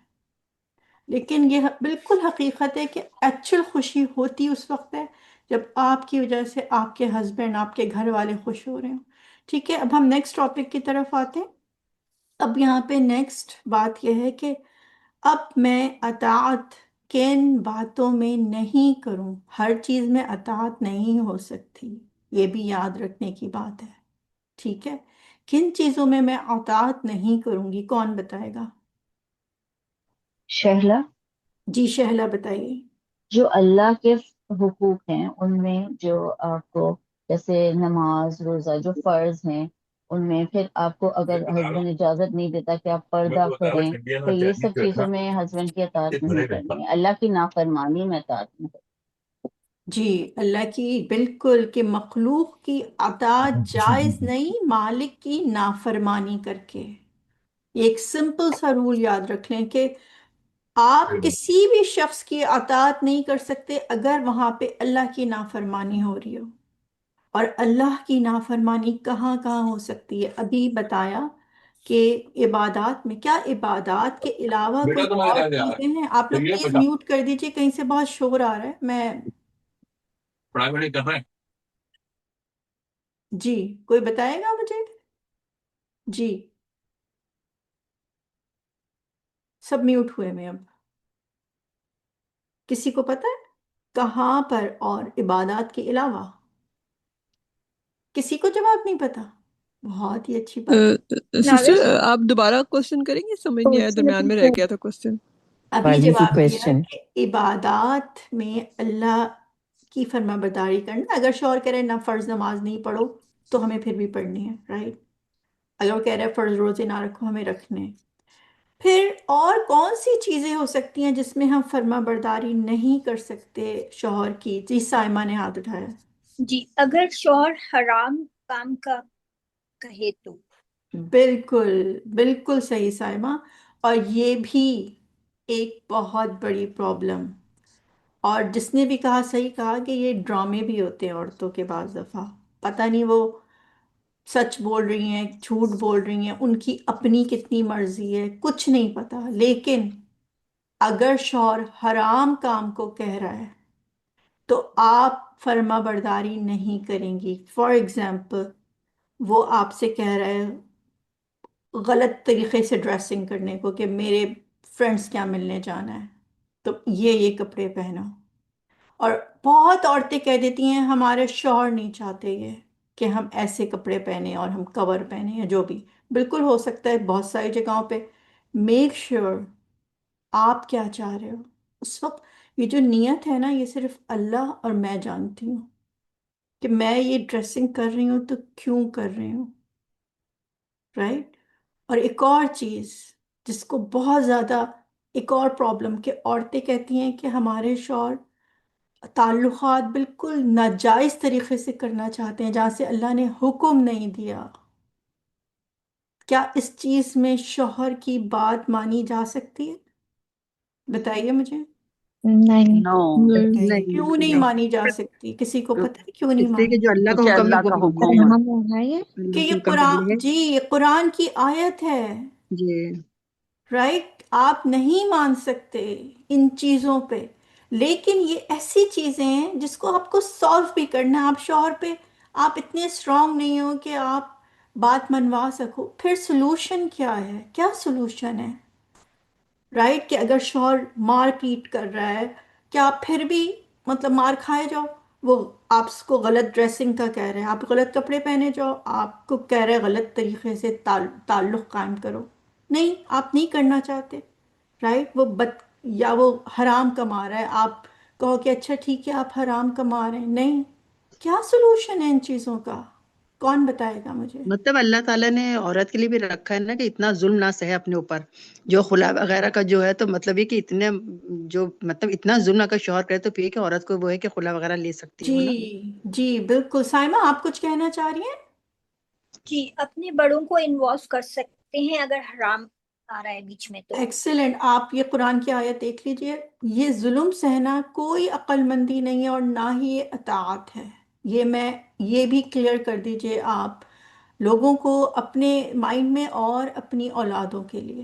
لیکن یہ بالکل حقیقت ہے کہ ایکچوئل خوشی ہوتی اس وقت ہے جب آپ کی وجہ سے آپ کے ہسبینڈ، آپ کے گھر والے خوش ہو رہے ہوں۔ ٹھیک ہے، اب ہم نیکسٹ ٹاپک کی طرف آتے ہیں۔ اب یہاں پہ نیکسٹ بات یہ ہے کہ اب میں اطاعت کن باتوں میں نہیں کروں، ہر چیز میں اطاعت نہیں ہو سکتی، یہ بھی یاد رکھنے کی بات ہے۔ ٹھیک ہے، کن چیزوں میں اطاعت نہیں کروں گی، کون بتائے گا؟ شہلا، جی شہلا بتائیے۔ جو اللہ کے حقوق ہیں ان میں جو آپ کو جیسے نماز روزہ جو فرض ہیں ان میں، پھر آپ کو اگر ہسبینڈ اجازت نہیں دیتا کہ آپ پردہ کریں تو یہ سب چیزوں میں ہسبینڈ کی اطاعت نہیں کرنی ہے، اللہ کی نافرمانی میں اطاعت نہیں کرنی۔ جی اللہ کی بالکل، کہ مخلوق کی اطاعت جائز نہیں مالک کی نافرمانی کر کے۔ یہ ایک سمپل سا رول یاد رکھ لیں کہ آپ کسی بھی شخص کی اطاعت نہیں کر سکتے اگر وہاں پہ اللہ کی نافرمانی ہو رہی ہو۔ اور اللہ کی نافرمانی کہاں کہاں ہو سکتی ہے؟ ابھی بتایا کہ عبادات میں، کیا عبادات کے علاوہ کوئی اور چیزیں ہیں؟ آپ لوگ پلیز میوٹ کر دیجئے، کہیں سے بہت شور آ رہا ہے۔ میں جی کوئی بتائے گا مجھے؟ جی سب میوٹ ہوئے میں اب، کسی کو پتہ ہے کہاں پر اور عبادات کے علاوہ؟ کسی کو جواب نہیں پتا؟ بہت ہی اچھی بات ہے۔ سسٹر آپ دوبارہ کوشچن کریں گے؟ سمجھ نہیں آیا، درمیان میں رہ گیا تھا کوشچن۔ ابھی Repeat جواب دیا question. کہ عبادات میں اللہ کی فرما برداری کرنا، اگر شوہر کہہ رہے نہ فرض نماز نہیں پڑھو تو ہمیں پھر بھی پڑھنی ہے، رائٹ؟ اگر وہ کہہ رہے فرض روزے نہ رکھو، ہمیں رکھنے ہیں۔ پھر اور کون سی چیزیں ہو سکتی ہیں جس میں ہم فرما برداری نہیں کر سکتے شوہر کی؟ جی سائمہ نے ہاتھ اٹھایا۔ جی اگر شوہر حرام کام کا کہے تو؟ بالکل بالکل صحیح سائمہ، اور یہ بھی ایک بہت بڑی پرابلم، اور جس نے بھی کہا صحیح کہا کہ یہ ڈرامے بھی ہوتے ہیں عورتوں کے بعض دفعہ، پتہ نہیں وہ سچ بول رہی ہیں جھوٹ بول رہی ہیں، ان کی اپنی کتنی مرضی ہے کچھ نہیں پتا، لیکن اگر شوہر حرام کام کو کہہ رہا ہے تو آپ فرما برداری نہیں کریں گی۔ فار ایگزامپل وہ آپ سے کہہ رہا ہے غلط طریقے سے ڈریسنگ کرنے کو، کہ میرے فرینڈس کیا ملنے جانا ہے تو یہ کپڑے پہنو، اور بہت عورتیں کہہ دیتی ہیں ہمارے شوہر نہیں چاہتے یہ کہ ہم ایسے کپڑے پہنیں اور ہم کور پہنیں یا جو بھی۔ بالکل ہو سکتا ہے بہت ساری جگہوں پہ، میک شیور آپ کیا چاہ رہے ہو اس وقت۔ یہ جو نیت ہے نا، یہ صرف اللہ اور میں جانتی ہوں کہ میں یہ ڈریسنگ کر رہی ہوں تو کیوں کر رہی ہوں، رائٹ؟ اور ایک اور چیز جس کو بہت زیادہ، ایک اور پرابلم کہ عورتیں کہتی ہیں کہ ہمارے شوہر تعلقات بالکل ناجائز طریقے سے کرنا چاہتے ہیں جہاں سے اللہ نے حکم نہیں دیا۔ کیا اس چیز میں شوہر کی بات مانی جا سکتی ہے؟ بتائیے مجھے، نہیں، نو، نہیں۔ نہیں کیوں بالکل نہیں نہیں، مانی جا سکتی؟ کسی کو پتہ ہے کیوں نہیں اس لیے کہ مانی؟ جو اللہ کا کیونکہ حکم ہے اللہ کا وہی ہے، حکم ہے۔ کہاں ہے یہ؟ کہ اللہ یہ کے حکم پہ قرآن، چلے جی یہ قرآن کی آیت ہے، جی۔ رائٹ؟ آپ نہیں مان سکتے ان چیزوں پہ، لیکن یہ ایسی چیزیں ہیں جس کو آپ کو سالو بھی کرنا ہے۔ آپ شوہر پہ آپ اتنے اسٹرانگ نہیں ہو کہ آپ بات منوا سکو، پھر سلوشن کیا ہے؟ کیا سلوشن ہے؟ رائٹ، کہ اگر شوہر مار پیٹ کر رہا ہے، کیا آپ پھر بھی مطلب مار کھائے جاؤ؟ وہ آپ کو غلط ڈریسنگ کا کہہ رہے ہیں، آپ غلط کپڑے پہنے جاؤ، آپ کو کہہ رہے ہیں غلط طریقے سے تعلق قائم کرو؟ نہیں، آپ نہیں کرنا چاہتے، رائٹ؟ وہ یا وہ حرام کما رہا ہے، آپ کہو کہ اچھا ٹھیک ہے آپ حرام کما رہے ہیں؟ نہیں، کیا سلوشن ہے ان چیزوں کا؟ کون بتائے گا مجھے؟ مطلب اللہ تعالیٰ نے عورت کے لیے بھی رکھا ہے نا کہ اتنا ظلم نہ سہے اپنے اوپر، جو خلا وغیرہ کا جو ہے، تو مطلب یہ کہ اتنے جو مطلب اتنا ظلم اگر شوہر کرے تو پھر کہ عورت کو وہ ہے کہ خلا وغیرہ لے سکتی ہے وہ نا۔ جی جی بالکل، سائمہ آپ کچھ کہنا چاہ رہی ہیں؟ جی، اپنے بڑوں کو انوالو کر سکتے ہیں اگر حرام آ رہا ہے بیچ میں تو۔ ایکسلنٹ، آپ یہ قرآن کی آیت دیکھ لیجئے، یہ ظلم سہنا کوئی عقل مندی نہیں ہے اور نہ ہی یہ اطاعت ہے۔ یہ بھی کلیئر کر دیجئے آپ لوگوں کو اپنے مائنڈ میں اور اپنی اولادوں کے لیے،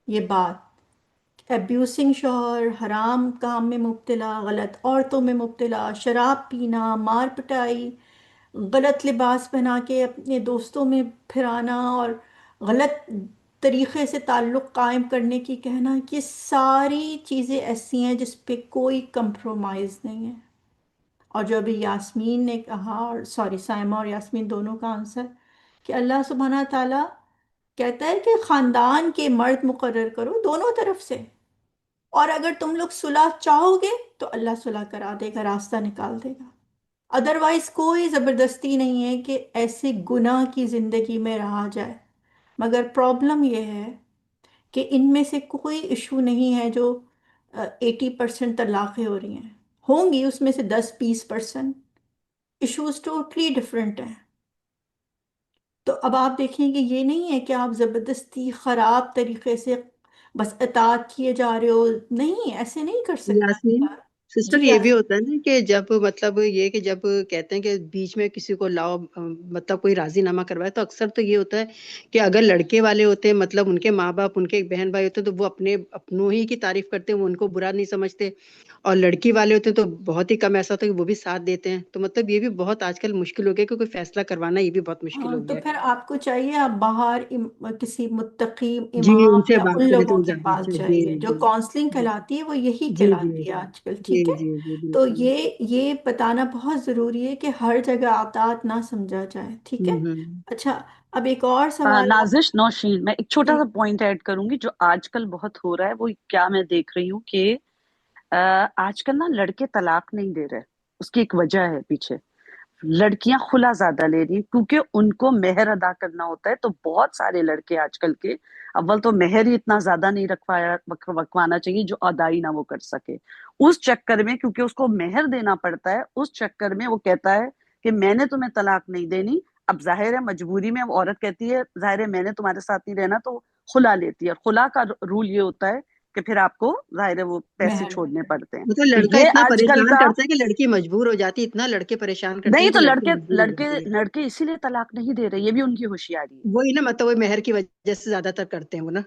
یہ بات ابیوسنگ شوہر، حرام کام میں مبتلا، غلط عورتوں میں مبتلا، شراب پینا، مار پٹائی، غلط لباس پہنا کے اپنے دوستوں میں پھرانا اور غلط طریقے سے تعلق قائم کرنے کی کہنا، یہ ساری چیزیں ایسی ہیں جس پہ کوئی کمپرومائز نہیں ہے۔ اور جو ابھی یاسمین نے کہا، اور سوری سائمہ اور یاسمین دونوں کا آنسر، کہ اللہ سبحانہ تعالیٰ کہتا ہے کہ خاندان کے مرد مقرر کرو دونوں طرف سے، اور اگر تم لوگ صلح چاہو گے تو اللہ صلح کرا دے گا، راستہ نکال دے گا۔ ادروائز کوئی زبردستی نہیں ہے کہ ایسے گناہ کی زندگی میں رہا جائے۔ مگر پرابلم یہ ہے کہ ان میں سے کوئی ایشو نہیں ہے جو 80% طلاقیں ہو رہی ہیں، ہوں گی اس میں سے 10-20%، ایشوز ٹوٹلی ڈفرینٹ ہیں۔ تو اب آپ دیکھیں کہ یہ نہیں ہے کہ آپ زبردستی خراب طریقے سے بس اطاعت کیے جا رہے ہو، نہیں، ایسے نہیں کر سکتا یاسمین انسان۔ سسٹر، جی یہ بھی ہوتا ہے نا کہ جب مطلب یہ کہ جب کہتے ہیں کہ بیچ میں کسی کو لاؤ، مطلب کوئی راضی نامہ کروائے، تو اکثر تو یہ ہوتا ہے کہ اگر لڑکے والے ہوتے ہیں، مطلب ان کے ماں باپ، ان کے بہن بھائی ہوتے ہیں، تو وہ اپنوں ہی کی تعریف کرتے ہیں، وہ ان کو برا نہیں سمجھتے، اور لڑکی والے ہوتے ہیں تو بہت ہی کم ایسا ہوتا ہے کہ وہ بھی ساتھ دیتے ہیں۔ تو مطلب یہ بھی بہت آج کل مشکل ہو گیا کہ کوئی فیصلہ کروانا یہ بھی بہت مشکل ہاں، ہو تو گیا ہے۔ پھر آپ کو چاہیے آپ باہر کسی متقی جی، ان امام سے یا بات ان کریں تو لوگوں وہ کے زیادہ پاس اچھا۔ جی جائیے، جو جی کاؤنسلنگ کہلاتی ہے وہ یہی جی جی کہلاتی ہے آج کل، جی ٹھیک ہے؟ جی جی تو بالکل۔ یہ بتانا بہت ضروری ہے کہ ہر جگہ اطاعت نہ سمجھا جائے، ٹھیک ہے؟ ہوں۔ اچھا، اب ایک اور سوال نازش نوشین، میں ایک چھوٹا جی سا پوائنٹ ایڈ کروں گی جو آج کل بہت ہو رہا ہے، وہ کیا میں دیکھ رہی ہوں کہ آج کل نا لڑکے طلاق نہیں دے رہے، اس کی ایک وجہ ہے پیچھے، لڑکیاں خلا زیادہ لے رہی ہیں کیونکہ ان کو مہر ادا کرنا ہوتا ہے۔ تو بہت سارے لڑکے آج کل کے، اول تو مہر ہی اتنا زیادہ نہیں رکھوانا چاہیے جو ادائی نہ وہ کر سکے، اس چکر میں کیونکہ اس کو مہر دینا پڑتا ہے، اس چکر میں وہ کہتا ہے کہ میں نے تمہیں طلاق نہیں دینی۔ اب ظاہر ہے مجبوری میں وہ عورت کہتی ہے ظاہر ہے میں نے تمہارے ساتھ نہیں رہنا، تو خلا لیتی ہے، اور خلا کا رول یہ ہوتا ہے کہ پھر آپ کو ظاہر ہے وہ پیسے مہر چھوڑنے پڑتے ہیں۔ مطلب تو لڑکا یہ اتنا آج کل پریشان کا، کرتا ہے کہ لڑکی مجبور ہو جاتی ہے، اتنا لڑکے پریشان کرتے نہیں ہیں کہ تو لڑکی مجبور ہو جاتی ہے۔ لڑکے اسی لیے طلاق نہیں دے رہے، یہ بھی ان کی ہوشیاری ہے۔ وہی نا، مطلب وہ مہر کی وجہ سے زیادہ تر کرتے ہیں وہ نا،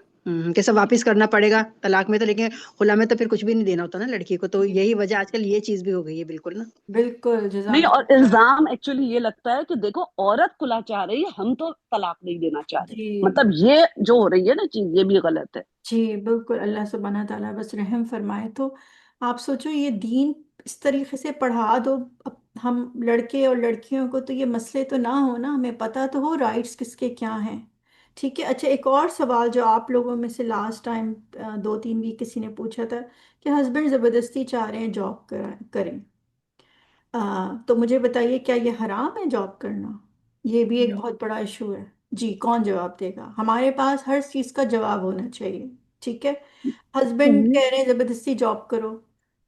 کہ سب واپس کرنا پڑے گا طلاق میں تو، لیکن خلا میں تو پھر کچھ بھی نہیں دینا ہوتا نا لڑکی کو، تو جی یہی وجہ آج کل یہ چیز بھی ہو گئی ہے بالکل نا۔ بالکل، نہیں، جزاک اور اللہ خیر۔ الزام ایکچولی یہ لگتا ہے کہ دیکھو عورت کھلا چاہ رہی ہے، ہم تو طلاق نہیں دینا چاہ رہے، جی مطلب یہ جو ہو رہی ہے نا چیز، یہ بھی غلط ہے۔ جی بالکل، اللہ سبحانہ تعالیٰ بس رحم فرمائے۔ تو آپ سوچو یہ دین اس طریقے سے پڑھا دو اب ہم لڑکے اور لڑکیوں کو، تو یہ مسئلے تو نہ ہو نا، ہمیں پتہ تو ہو رائٹس کس کے کیا ہیں، ٹھیک ہے؟ اچھا، ایک اور سوال جو آپ لوگوں میں سے لاسٹ ٹائم 2-3 ویک کسی نے پوچھا تھا کہ ہسبینڈ زبردستی چاہ رہے ہیں جاب کریں، تو مجھے بتائیے کیا یہ حرام ہے جاب کرنا؟ یہ بھی ایک بہت بڑا ایشو ہے۔ جی، کون جواب دے گا؟ ہمارے پاس ہر چیز کا جواب ہونا چاہیے، ٹھیک ہے؟ ہسبینڈ سنا کہہ رہے ہیں زبردستی جاب کرو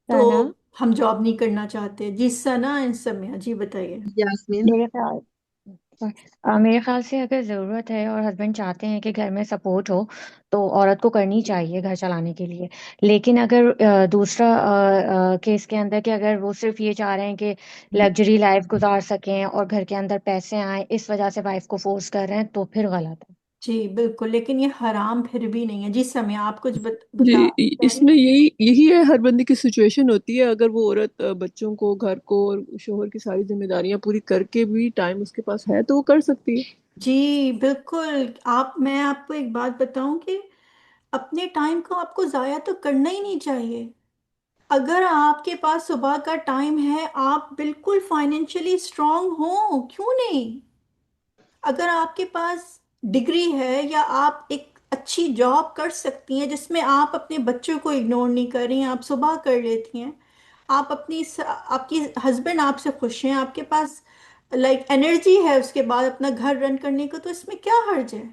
تو سنا ہم جاب نہیں کرنا چاہتے، جی ثنا ان سمیہ، جی بتائیے۔ یاسمین، میرے خیال میرے خیال سے اگر ضرورت ہے اور ہسبینڈ چاہتے ہیں کہ گھر میں سپورٹ ہو تو عورت کو کرنی چاہیے گھر چلانے کے لیے، لیکن اگر دوسرا کیس کے اندر کہ اگر وہ صرف یہ چاہ رہے ہیں کہ لگژری لائف گزار سکیں اور گھر کے اندر پیسے آئیں، اس وجہ سے وائف کو فورس کر رہے ہیں تو پھر غلط ہے۔ جی بالکل، لیکن یہ حرام پھر بھی نہیں ہے۔ جی سمیہ، آپ کچھ جی، بتا کہہ اس رہی میں ہیں؟ یہی ہے، ہر بندے کی سچویشن ہوتی ہے، اگر وہ عورت بچوں کو، گھر کو اور شوہر کی ساری ذمہ داریاں پوری کر کے بھی ٹائم اس کے پاس ہے تو وہ کر سکتی ہے۔ جی بالکل. میں آپ کو ایک بات بتاؤں کہ اپنے ٹائم کو آپ کو ضائع تو کرنا ہی نہیں چاہیے. اگر آپ کے پاس صبح کا ٹائم ہے، آپ بالکل فائنینشلی اسٹرانگ ہوں، کیوں نہیں؟ اگر آپ کے پاس ڈگری ہے یا آپ ایک اچھی جاب کر سکتی ہیں جس میں آپ اپنے بچوں کو اگنور نہیں کر رہی ہیں، آپ صبح کر لیتی ہیں، آپ آپ کی ہسبینڈ آپ سے خوش ہیں، آپ کے پاس انرجی ہے اس کے بعد اپنا گھر رن کرنے کو، تو اس میں کیا حرج ہے؟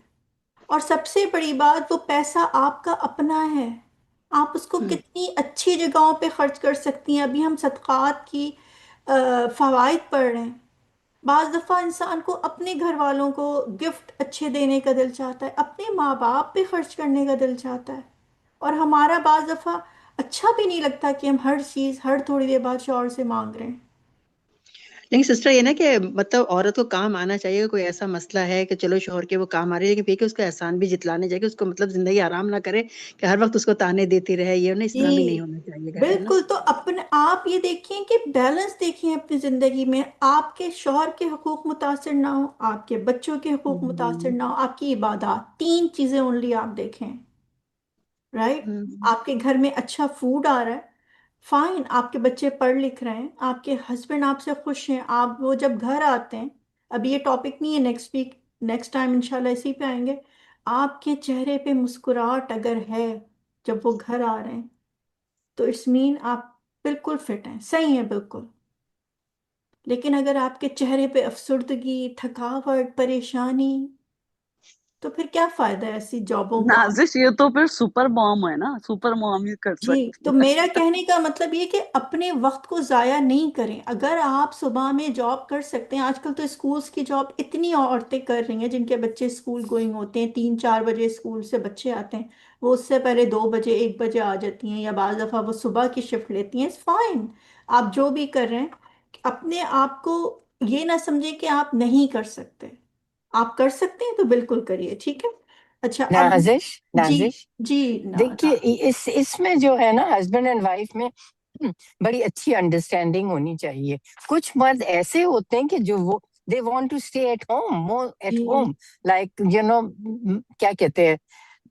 اور سب سے بڑی بات، وہ پیسہ آپ کا اپنا ہے، آپ اس کو کتنی اچھی جگہوں پہ خرچ کر سکتی ہیں. ابھی ہم صدقات کی فوائد پڑھ رہے ہیں. بعض دفعہ انسان کو اپنے گھر والوں کو گفٹ اچھے دینے کا دل چاہتا ہے، اپنے ماں باپ پہ خرچ کرنے کا دل چاہتا ہے، اور ہمارا بعض دفعہ اچھا بھی نہیں لگتا کہ ہم ہر چیز ہر تھوڑی دیر بعد شوہر سے مانگ رہے ہیں. لیکن سسٹر یہ نا کہ مطلب عورت کو کام آنا چاہیے. کوئی ایسا مسئلہ ہے کہ چلو شوہر کے وہ کام آ رہی ہے، لیکن پھر کہ اس کا احسان بھی جتلانے چاہیے، کہ اس کو مطلب زندگی آرام نہ کرے کہ ہر وقت اس کو تانے دیتی رہے. یہ نا اس طرح بھی نہیں جی ہونا چاہیے گھر میں نا. بالکل. تو آپ یہ دیکھیں کہ بیلنس دیکھیں اپنی زندگی میں، آپ کے شوہر کے حقوق متاثر نہ ہو، آپ کے بچوں کے حقوق متاثر ہوں، نہ ہو، آپ کی عبادات، تین چیزیں اونلی آپ دیکھیں. رائٹ؟ ہوں، آپ کے گھر میں اچھا فوڈ آ رہا ہے، فائن. آپ کے بچے پڑھ لکھ رہے ہیں، آپ کے ہسبینڈ آپ سے خوش ہیں، آپ وہ جب گھر آتے ہیں، ابھی یہ ٹاپک نہیں ہے، نیکسٹ ویک نیکسٹ ٹائم انشاءاللہ اسی پہ آئیں گے. آپ کے چہرے پہ مسکراہٹ اگر ہے جب وہ گھر آ رہے ہیں، تو اٹس مین آپ بالکل فٹ ہیں، صحیح ہیں بالکل. لیکن اگر آپ کے چہرے پہ افسردگی، تھکاوٹ، پریشانی، تو پھر کیا فائدہ ہے ایسی جابوں کو؟ نازش یہ تو پھر سپر مام ہے نا، سپر مام ہی کر جی سکتی تو ہے. میرا کہنے کا مطلب یہ کہ اپنے وقت کو ضائع نہیں کریں. اگر آپ صبح میں جاب کر سکتے ہیں، آج کل تو اسکولز کی جاب اتنی عورتیں کر رہی ہیں جن کے بچے اسکول گوئنگ ہوتے ہیں، 3-4 بجے اسکول سے بچے آتے ہیں، وہ اس سے پہلے 2 بجے 1 بجے آ جاتی ہیں، یا بعض دفعہ وہ صبح کی شفٹ لیتی ہیں. فائن، آپ جو بھی کر رہے ہیں، اپنے آپ کو یہ نہ سمجھیں کہ آپ نہیں کر سکتے. آپ کر سکتے ہیں تو بالکل کریے. ٹھیک ہے؟ اچھا اب نازش جی نازش جی دیکھیے، اس میں جو ہے نا ہسبینڈ اینڈ وائف میں بڑی اچھی انڈرسٹینڈنگ ہونی چاہیے. کچھ مرد ایسے ہوتے ہیں کہ جو وہ they want to stay at home, more at جی ہوم، لائک کیا کہتے ہیں،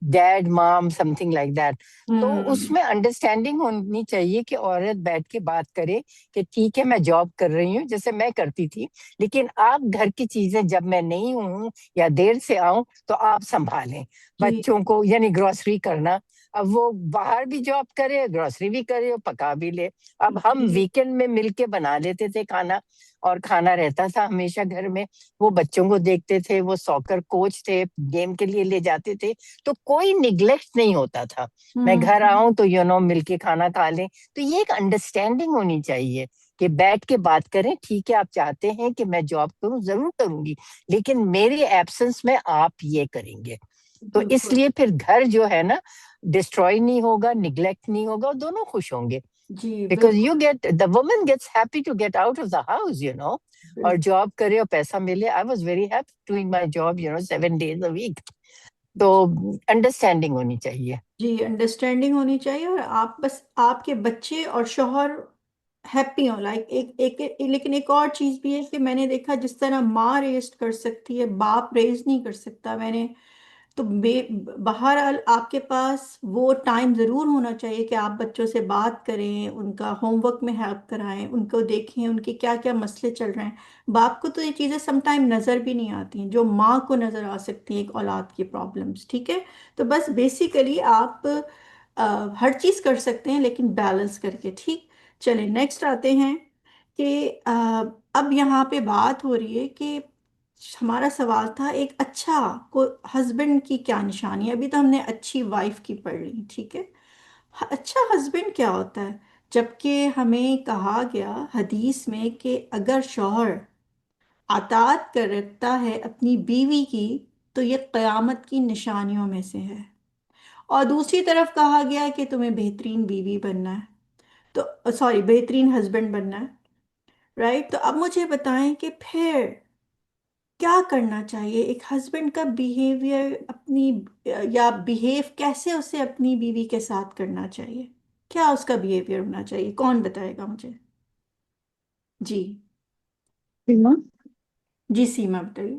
ڈیڈ مام سم تھنگ لائک دیٹ. تو اس میں انڈرسٹینڈنگ ہونی چاہیے کہ عورت بیٹھ کے بات کرے کہ ٹھیک ہے میں جاب کر رہی ہوں جیسے میں کرتی تھی، لیکن آپ گھر کی چیزیں جب میں نہیں ہوں یا دیر سے آؤں تو آپ سنبھالیں جی بچوں کو، یعنی گروسری کرنا. اب وہ باہر بھی جاب کرے، گروسری بھی کرے اور پکا بھی لے. اب ہم جی ویکینڈ میں مل کے بنا لیتے تھے کھانا، اور کھانا رہتا تھا ہمیشہ گھر میں. وہ بچوں کو دیکھتے تھے، وہ ساکر کوچ تھے، گیم کے لیے لے جاتے تھے، تو کوئی نگلیکٹ نہیں ہوتا تھا. میں گھر آؤں تو مل کے کھانا کھا لیں. تو یہ ایک انڈرسٹینڈنگ ہونی چاہیے کہ بیٹھ کے بات کریں. ٹھیک ہے آپ چاہتے ہیں کہ میں جاب کروں، ضرور کروں گی، لیکن میری ایبسنس میں آپ یہ کریں گے. تو اس بالکل. لیے پھر گھر جو ہے نا ڈسٹروائے نہیں ہوگا، نگلیکٹ نہیں ہوگا، اور دونوں خوش ہوں گے. جی بیکاز بالکل. You get the woman gets happy to get out of the house اور بالکل. جاب کرے اور پیسہ ملے. I was very happy doing my job 7 days a week. تو انڈرسٹینڈنگ ہونی چاہیے. جی انڈرسٹینڈنگ ہونی چاہیے، اور آپ بس آپ کے بچے اور شوہر ہیپی ہوں. لیکن ایک اور چیز بھی ہے کہ میں نے دیکھا جس طرح ماں ریز کر سکتی ہے، باپ ریز نہیں کر سکتا. میں نے تو بہرحال آپ کے پاس وہ ٹائم ضرور ہونا چاہیے کہ آپ بچوں سے بات کریں، ان کا ہوم ورک میں ہیلپ کرائیں، ان کو دیکھیں ان کے کیا کیا مسئلے چل رہے ہیں. باپ کو تو یہ چیزیں سم ٹائم نظر بھی نہیں آتی ہیں جو ماں کو نظر آ سکتی ہیں، ایک اولاد کی پرابلمس. ٹھیک ہے؟ تو بس بیسیکلی آپ ہر چیز کر سکتے ہیں لیکن بیلنس کر کے. ٹھیک. چلیں نیکسٹ آتے ہیں کہ اب یہاں پہ بات ہو رہی ہے کہ ہمارا سوال تھا ایک اچھا کو ہسبینڈ کی کیا نشانی ہے. ابھی تو ہم نے اچھی وائف کی پڑھ لی. ٹھیک ہے؟ اچھا ہسبینڈ کیا ہوتا ہے؟ جبکہ ہمیں کہا گیا حدیث میں کہ اگر شوہر اطاعت کرتا ہے اپنی بیوی کی تو یہ قیامت کی نشانیوں میں سے ہے، اور دوسری طرف کہا گیا کہ تمہیں بہترین بیوی بننا ہے، تو سوری بہترین ہسبینڈ بننا ہے. رائٹ؟ تو اب مجھے بتائیں کہ پھر کیا کرنا چاہیے ایک ہسبینڈ کا بیہیویئر اپنی یا بیہیو کیسے اسے اپنی بیوی کے ساتھ کرنا چاہیے؟ کیا اس کا بیہیویئر ہونا چاہیے؟ کون بتائے گا مجھے؟ جی سیما، جی سیما بتائیے.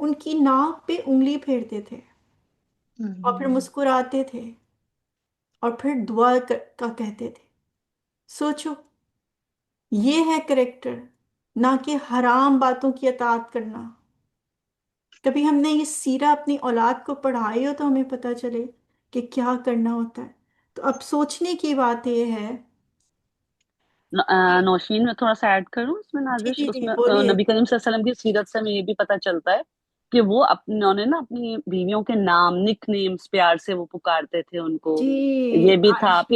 ان کی ناک پہ انگلی پھیرتے تھے اور پھر مسکراتے تھے اور پھر دعا کا کہتے تھے. سوچو، یہ ہے کریکٹر، نہ کہ حرام باتوں کی اطاعت کرنا. کبھی ہم نے یہ سیرہ اپنی اولاد کو پڑھائی ہو تو ہمیں پتہ چلے کہ کیا کرنا ہوتا ہے. تو اب سوچنے کی بات یہ ہے کہ نوشین میں تھوڑا سا ایڈ کروں اس میں جی نازش، جی اس جی میں بولیے. نبی کریم صلی اللہ علیہ وسلم کی سیرت سے ہمیں یہ بھی پتہ چلتا ہے کہ وہ انہوں نے نا اپنی بیویوں کے نام نک نیمز پیار سے وہ پکارتے تھے ان کو. جی یہ بھی تھا. عائشہ.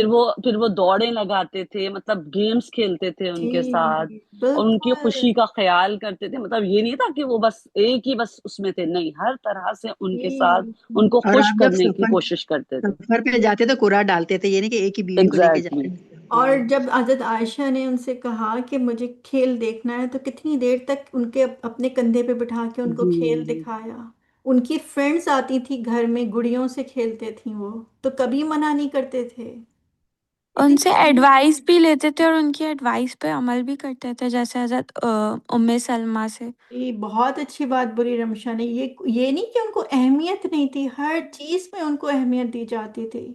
پھر وہ دوڑیں لگاتے تھے، مطلب گیمز کھیلتے تھے ان کے ساتھ، جی اور ان کی بالکل. خوشی کا خیال کرتے تھے. مطلب یہ نہیں تھا کہ وہ بس ایک ہی بس اس میں تھے، نہیں، ہر طرح سے ان کے ساتھ جی ان کو اور خوش آپ جب کرنے کی کوشش کرتے تھے. سفر پہ جاتے تو قرآن ڈالتے تھے، یہ نہیں کہ ایک ہی بیوی کو لے کے ایگزیکٹلی. جاتے تھے. اور جب حضرت عائشہ نے ان سے کہا کہ مجھے کھیل دیکھنا ہے تو کتنی دیر تک ان کے اپنے کندھے پہ بٹھا کے ان کو کھیل جی دکھایا. ان کی فرینڈز آتی تھی گھر میں، گڑیوں سے کھیلتے تھیں وہ، تو کبھی منع نہیں کرتے تھے. ان اتنی سے ایڈوائس بھی لیتے تھے اور ان کی ایڈوائس پہ عمل بھی کرتے تھے، جیسے حضرت ام سلمہ سے. یہ بہت اچھی بات بولی رمشا نے. یہ نہیں کہ ان کو اہمیت نہیں تھی، ہر چیز میں ان کو اہمیت دی جاتی تھی.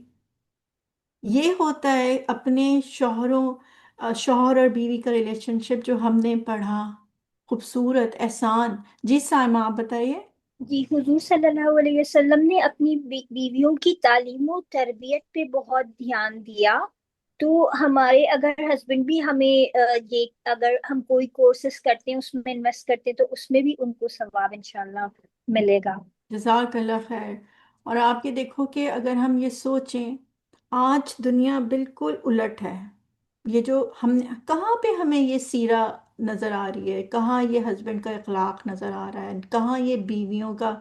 یہ ہوتا ہے اپنے شوہر اور بیوی کا ریلیشن شپ جو ہم نے پڑھا، خوبصورت احسان. جی سائمہ آپ بتائیے. جی، حضور صلی اللہ علیہ وسلم نے اپنی بیویوں کی تعلیم و تربیت پہ بہت دھیان دیا. تو ہمارے اگر ہسبینڈ بھی ہمیں یہ اگر ہم کوئی کورسز کرتے ہیں اس میں انویسٹ کرتے ہیں تو اس میں بھی ان کو ثواب انشاءاللہ ملے گا. جزاک اللہ خیر. اور آپ یہ دیکھو کہ اگر ہم یہ سوچیں، آج دنیا بالکل الٹ ہے. یہ جو ہم نے کہاں پہ ہمیں یہ سیرہ نظر آ رہی ہے، کہاں یہ ہسبینڈ کا اخلاق نظر آ رہا ہے، کہاں یہ بیویوں کا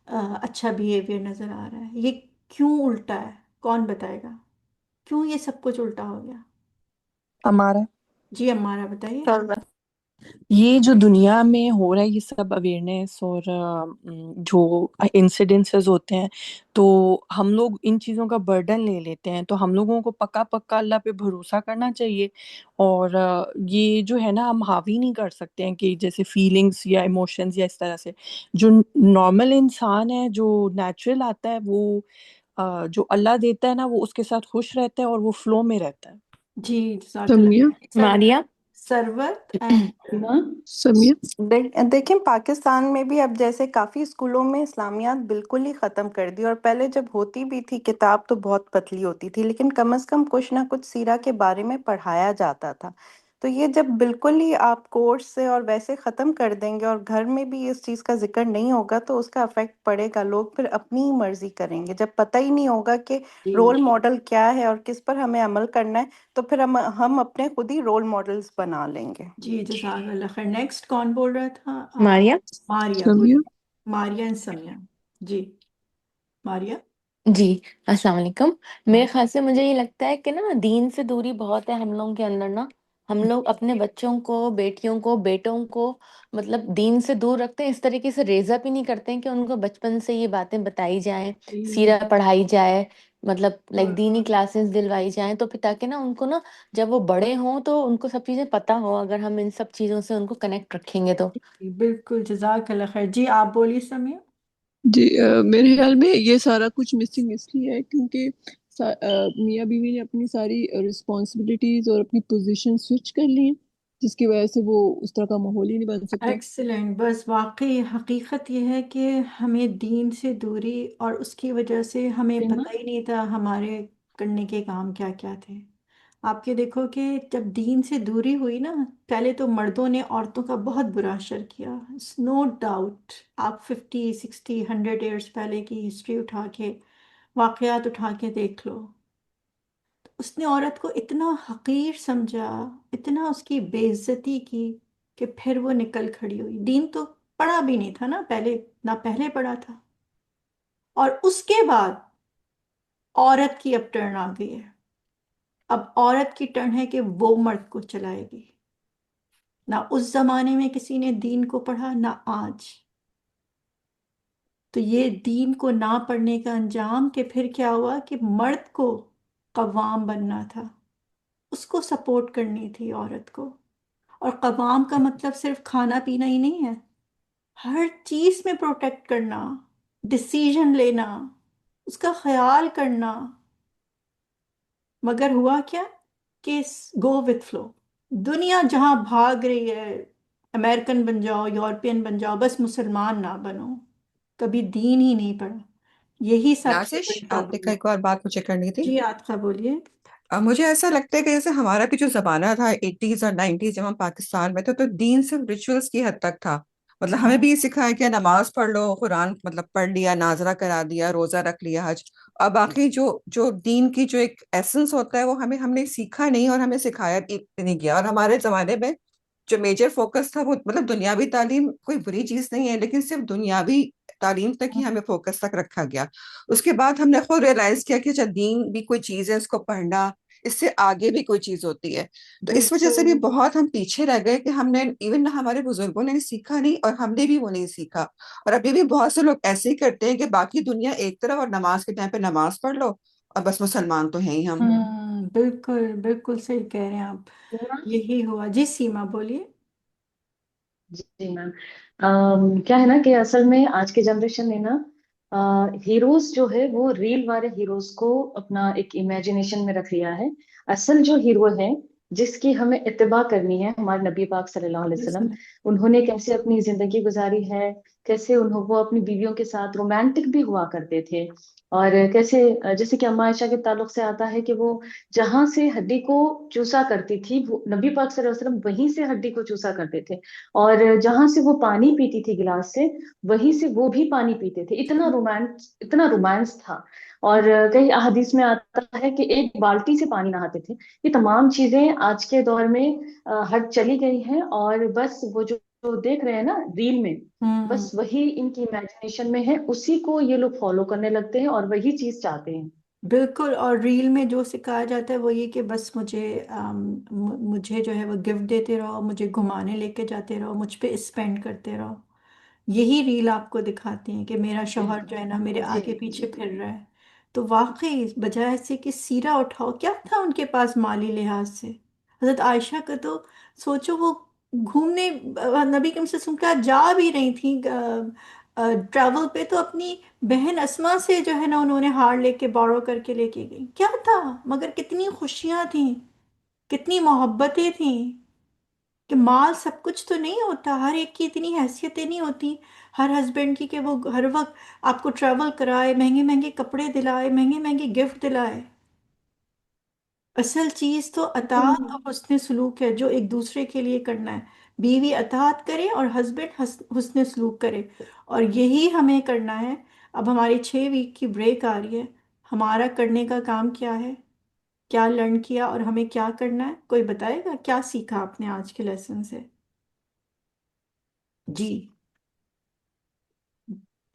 اچھا بیہیویئر نظر آ رہا ہے. یہ کیوں الٹا ہے؟ کون بتائے گا کیوں یہ سب کچھ الٹا ہو گیا؟ ہمارا جی امارہ بتائیے. یہ جو دنیا میں ہو رہا ہے یہ سب اویئرنیس اور جو انسیڈنسز ہوتے ہیں، تو ہم لوگ ان چیزوں کا برڈن لے لیتے ہیں. تو ہم لوگوں کو پکا پکا اللہ پہ بھروسہ کرنا چاہیے. اور یہ جو ہے نا ہم حاوی نہیں کر سکتے ہیں کہ جیسے فیلنگس یا ایموشنز یا اس طرح سے. جو نارمل انسان ہے، جو نیچرل آتا ہے، وہ جو اللہ دیتا ہے نا وہ اس کے ساتھ خوش رہتا ہے اور وہ فلو میں رہتا ہے. جی جزاک سمیہ. اللہ. ماریہ. سرورت اینڈ سمیہ. دیکھیں پاکستان میں بھی اب جیسے کافی اسکولوں میں اسلامیات بالکل ہی ختم کر دی، اور پہلے جب ہوتی بھی تھی کتاب تو بہت پتلی ہوتی تھی، لیکن کم از کم کچھ نہ کچھ سیرہ کے بارے میں پڑھایا جاتا تھا. تو یہ جب بالکل ہی آپ کورس سے اور ویسے ختم کر دیں گے اور گھر میں بھی اس چیز کا ذکر نہیں ہوگا تو اس کا افیکٹ پڑے گا. لوگ پھر اپنی ہی مرضی کریں گے. جب پتہ ہی نہیں ہوگا کہ رول ماڈل کیا ہے اور کس پر ہمیں عمل کرنا ہے تو پھر ہم اپنے خود ہی رول ماڈلز بنا لیں گے. جی جزاک اللہ خیر. نیکسٹ کون بول رہا تھا؟ ماریہ. ماریہ. سمیہ. ماریہ اینڈ سمیہ. جی ماریہ. جی، السلام علیکم. میرے خیال سے مجھے یہ لگتا ہے کہ نا دین سے دوری بہت ہے ہم لوگوں کے اندر نا. ہم لوگ اپنے بچوں کو، بیٹیوں کو، بیٹوں کو مطلب دین سے دور رکھتے ہیں، اس طریقے سے ریزہ بھی نہیں کرتے ہیں کہ ان کو بچپن سے یہ باتیں بتائی جائیں، جی سیرہ پڑھائی جائے، مطلب لائک دینی کلاسز دلوائی جائیں، تو پھر تاکہ نا ان کو نا جب وہ بڑے ہوں تو ان کو سب چیزیں پتہ ہو، اگر ہم ان سب چیزوں سے ان کو کنیکٹ رکھیں گے تو. بالکل جزاک اللہ خیر. جی آپ بولیے سمیہ. جی میرے خیال میں یہ سارا کچھ مسنگ اس لیے ہے کیونکہ میاں بیوی نے اپنی ساری رسپانسبلٹیز اور اپنی پوزیشن سوئچ کر لی ہیں، جس کی وجہ سے وہ اس طرح کا ماحول ہی نہیں بن سکتا. ایکسلنٹ. بس واقعی حقیقت یہ ہے کہ ہمیں دین سے دوری، اور اس کی وجہ سے ہمیں پتہ ہی نہیں تھا ہمارے کرنے کے کام کیا کیا تھے. آپ کے دیکھو کہ جب دین سے دوری ہوئی نا، پہلے تو مردوں نے عورتوں کا بہت برا اثر کیا. No doubt. آپ 50 60 100 ایئرس پہلے کی ہسٹری اٹھا کے، واقعات اٹھا کے دیکھ لو. اس نے عورت کو اتنا حقیر سمجھا، اتنا اس کی بے عزتی کی کہ پھر وہ نکل کھڑی ہوئی. دین تو پڑھا بھی نہیں تھا نا پہلے، نہ پہلے پڑھا تھا. اور اس کے بعد عورت کی اب ٹرن آ گئی ہے. اب عورت کی ٹرن ہے کہ وہ مرد کو چلائے گی. نہ اس زمانے میں کسی نے دین کو پڑھا، نہ آج. تو یہ دین کو نہ پڑھنے کا انجام کہ پھر کیا ہوا کہ مرد کو قوام بننا تھا، اس کو سپورٹ کرنی تھی عورت کو. اور قوام کا مطلب صرف کھانا پینا ہی نہیں ہے، ہر چیز میں پروٹیکٹ کرنا، ڈسیژن لینا، اس کا خیال کرنا، مگر ہوا کیا کہ گو وتھ فلو، دنیا جہاں بھاگ رہی ہے، امریکن بن جاؤ، یورپین بن جاؤ، بس مسلمان نہ بنو، کبھی دین ہی نہیں پڑھا، یہی سب سے نازش بڑی آپ پرابلم دیکھا ہے۔ ایک اور بات مجھے کرنی تھی۔ جی عاطفہ بولیے۔ مجھے ایسا لگتا ہے کہ جیسے ہمارا بھی جو زمانہ تھا 80s اور 90s جب ہم پاکستان میں تھے تو دین صرف ریچولس کی حد تک تھا، مطلب ہمیں بھی یہ سکھایا کہ نماز پڑھ لو، قرآن مطلب پڑھ لیا، ناظرہ کرا دیا، روزہ رکھ لیا، حج، اور باقی جو دین کی جو ایک ایسنس ہوتا ہے وہ ہم نے سیکھا نہیں اور ہمیں سکھایا بھی نہیں گیا۔ اور ہمارے زمانے میں جو میجر فوکس تھا وہ مطلب دنیاوی تعلیم کوئی بری چیز نہیں ہے، لیکن صرف دنیاوی تعلیم تک ہی ہمیں فوکس تک رکھا گیا۔ اس کے بعد ہم نے خود ریئلائز کیا کہ اچھا دین بھی کوئی چیز ہے، اس کو پڑھنا، اس سے آگے بھی کوئی چیز ہوتی ہے۔ تو اس وجہ سے بھی بالکل بہت ہم پیچھے رہ گئے کہ ہم نے ایون ہمارے بزرگوں نے سیکھا نہیں اور ہم نے بھی وہ نہیں سیکھا۔ اور ابھی بھی بہت سے لوگ ایسے ہی کرتے ہیں کہ باقی دنیا ایک طرف اور نماز کے ٹائم پہ نماز پڑھ لو اور بس مسلمان تو ہیں ہی ہم۔ بالکل بالکل صحیح کہہ رہے ہیں آپ، یہی ہوا۔ جی سیما بولیے۔ جی میم، کیا ہے نا کہ اصل میں آج کے جنریشن نے نا ہیروز جو ہے وہ ریل والے ہیروز کو اپنا ایک امیجنیشن میں رکھ لیا ہے۔ اصل جو ہیرو ہے جس کی ہمیں اتباع کرنی ہے، ہمارے نبی پاک صلی اللہ علیہ وسلم، انہوں نے کیسے اپنی زندگی گزاری ہے، کیسے وہ اپنی بیویوں کے ساتھ رومانٹک بھی ہوا کرتے تھے، اور کیسے جیسے کہ اما عائشہ کے تعلق سے آتا ہے کہ وہ جہاں سے ہڈی کو چوسا کرتی تھی، وہ نبی پاک صلی اللہ علیہ وسلم وہیں سے ہڈی کو چوسا کرتے تھے، اور جہاں سے وہ پانی پیتی تھی گلاس سے، وہیں سے وہ بھی پانی پیتے تھے۔ اتنا رومانس تھا۔ اور کئی احادیث میں آتا ہے کہ ایک بالٹی سے پانی نہاتے تھے۔ یہ تمام چیزیں آج کے دور میں ہٹ چلی گئی ہیں، اور بس وہ جو دیکھ رہے ہیں نا ریل میں، بس وہی ان کی امیجنیشن میں ہے، اسی کو یہ لوگ فالو کرنے لگتے ہیں اور وہی چیز چاہتے ہیں۔ بالکل، اور ریل میں جو سکھایا جاتا ہے وہ یہ کہ بس مجھے جو ہے وہ گفٹ دیتے رہو، مجھے گھمانے لے کے جاتے رہو، مجھ پہ اسپینڈ کرتے رہو، یہی ریل آپ کو دکھاتی ہیں کہ میرا شوہر جو ہے نا میرے جی آگے جی پیچھے پھر رہا ہے۔ تو واقعی بجائے سے کہ سیرہ اٹھاؤ، کیا تھا ان کے پاس مالی لحاظ سے؟ حضرت عائشہ کا تو سوچو، وہ گھومنے نبی کریم صلی اللہ علیہ وسلم کے ساتھ جا بھی رہی تھیں ٹریول پہ، تو اپنی بہن اسما سے جو ہے نا انہوں نے ہار لے کے بورو کر کے لے کے گئی، کیا تھا؟ مگر کتنی خوشیاں تھیں، کتنی محبتیں تھیں، کہ مال سب کچھ تو نہیں ہوتا، ہر ایک کی اتنی حیثیتیں نہیں ہوتی ہر ہسبینڈ کی کہ وہ ہر وقت آپ کو ٹریول کرائے، مہنگے مہنگے کپڑے دلائے، مہنگے مہنگے گفٹ دلائے۔ اصل چیز تو اطاعت اور حسن سلوک ہے جو ایک دوسرے کے لیے کرنا ہے، بیوی اطاعت کرے اور ہسبینڈ حسن سلوک کرے، اور یہی ہمیں کرنا ہے۔ اب ہماری 6 ویک کی بریک آ رہی ہے، ہمارا کرنے کا کام کیا ہے؟ کیا لرن کیا اور ہمیں کیا کرنا ہے؟ کوئی بتائے گا کیا سیکھا آپ نے آج کے لیسن سے؟ جی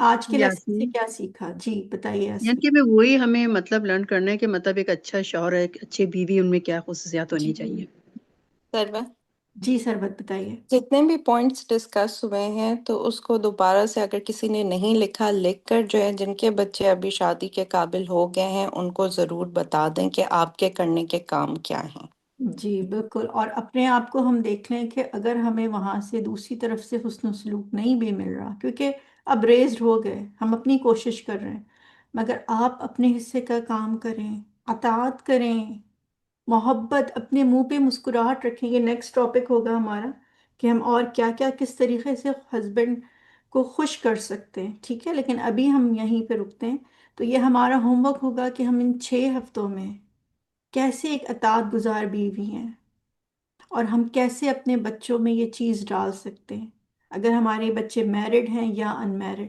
آج کے لیسن سے یاسمین، کیا سیکھا؟ جی بتائیے یعنی یاسمین۔ کہ میں وہی ہمیں مطلب لرن کرنا ہے کہ مطلب ایک اچھا شوہر ہے، ایک اچھی بیوی، ان میں کیا خصوصیات جی ہونی چاہیے۔ سروا، جی سربت بتائیے۔ جتنے بھی پوائنٹس ڈسکس ہوئے ہیں تو اس کو دوبارہ سے اگر کسی نے نہیں لکھا، لکھ کر جو ہے جن کے بچے ابھی شادی کے قابل ہو گئے ہیں ان کو ضرور بتا دیں کہ آپ کے کرنے کے کام کیا ہیں۔ جی بالکل، اور اپنے آپ کو ہم دیکھ لیں کہ اگر ہمیں وہاں سے دوسری طرف سے حسن و سلوک نہیں بھی مل رہا، کیونکہ اب ریزڈ ہو گئے، ہم اپنی کوشش کر رہے ہیں، مگر آپ اپنے حصے کا کام کریں، اطاعت کریں، محبت، اپنے منہ پہ مسکراہٹ رکھیں۔ یہ نیکسٹ ٹاپک ہوگا ہمارا کہ ہم اور کیا کیا کس طریقے سے ہسبینڈ کو خوش کر سکتے ہیں، ٹھیک ہے؟ لیکن ابھی ہم یہیں پہ رکتے ہیں۔ تو یہ ہمارا ہوم ورک ہوگا کہ ہم ان 6 ہفتوں میں کیسے ایک اطاعت گزار بیوی ہیں، اور ہم کیسے اپنے بچوں میں یہ چیز ڈال سکتے ہیں، اگر ہمارے بچے میرڈ ہیں یا ان میرڈ،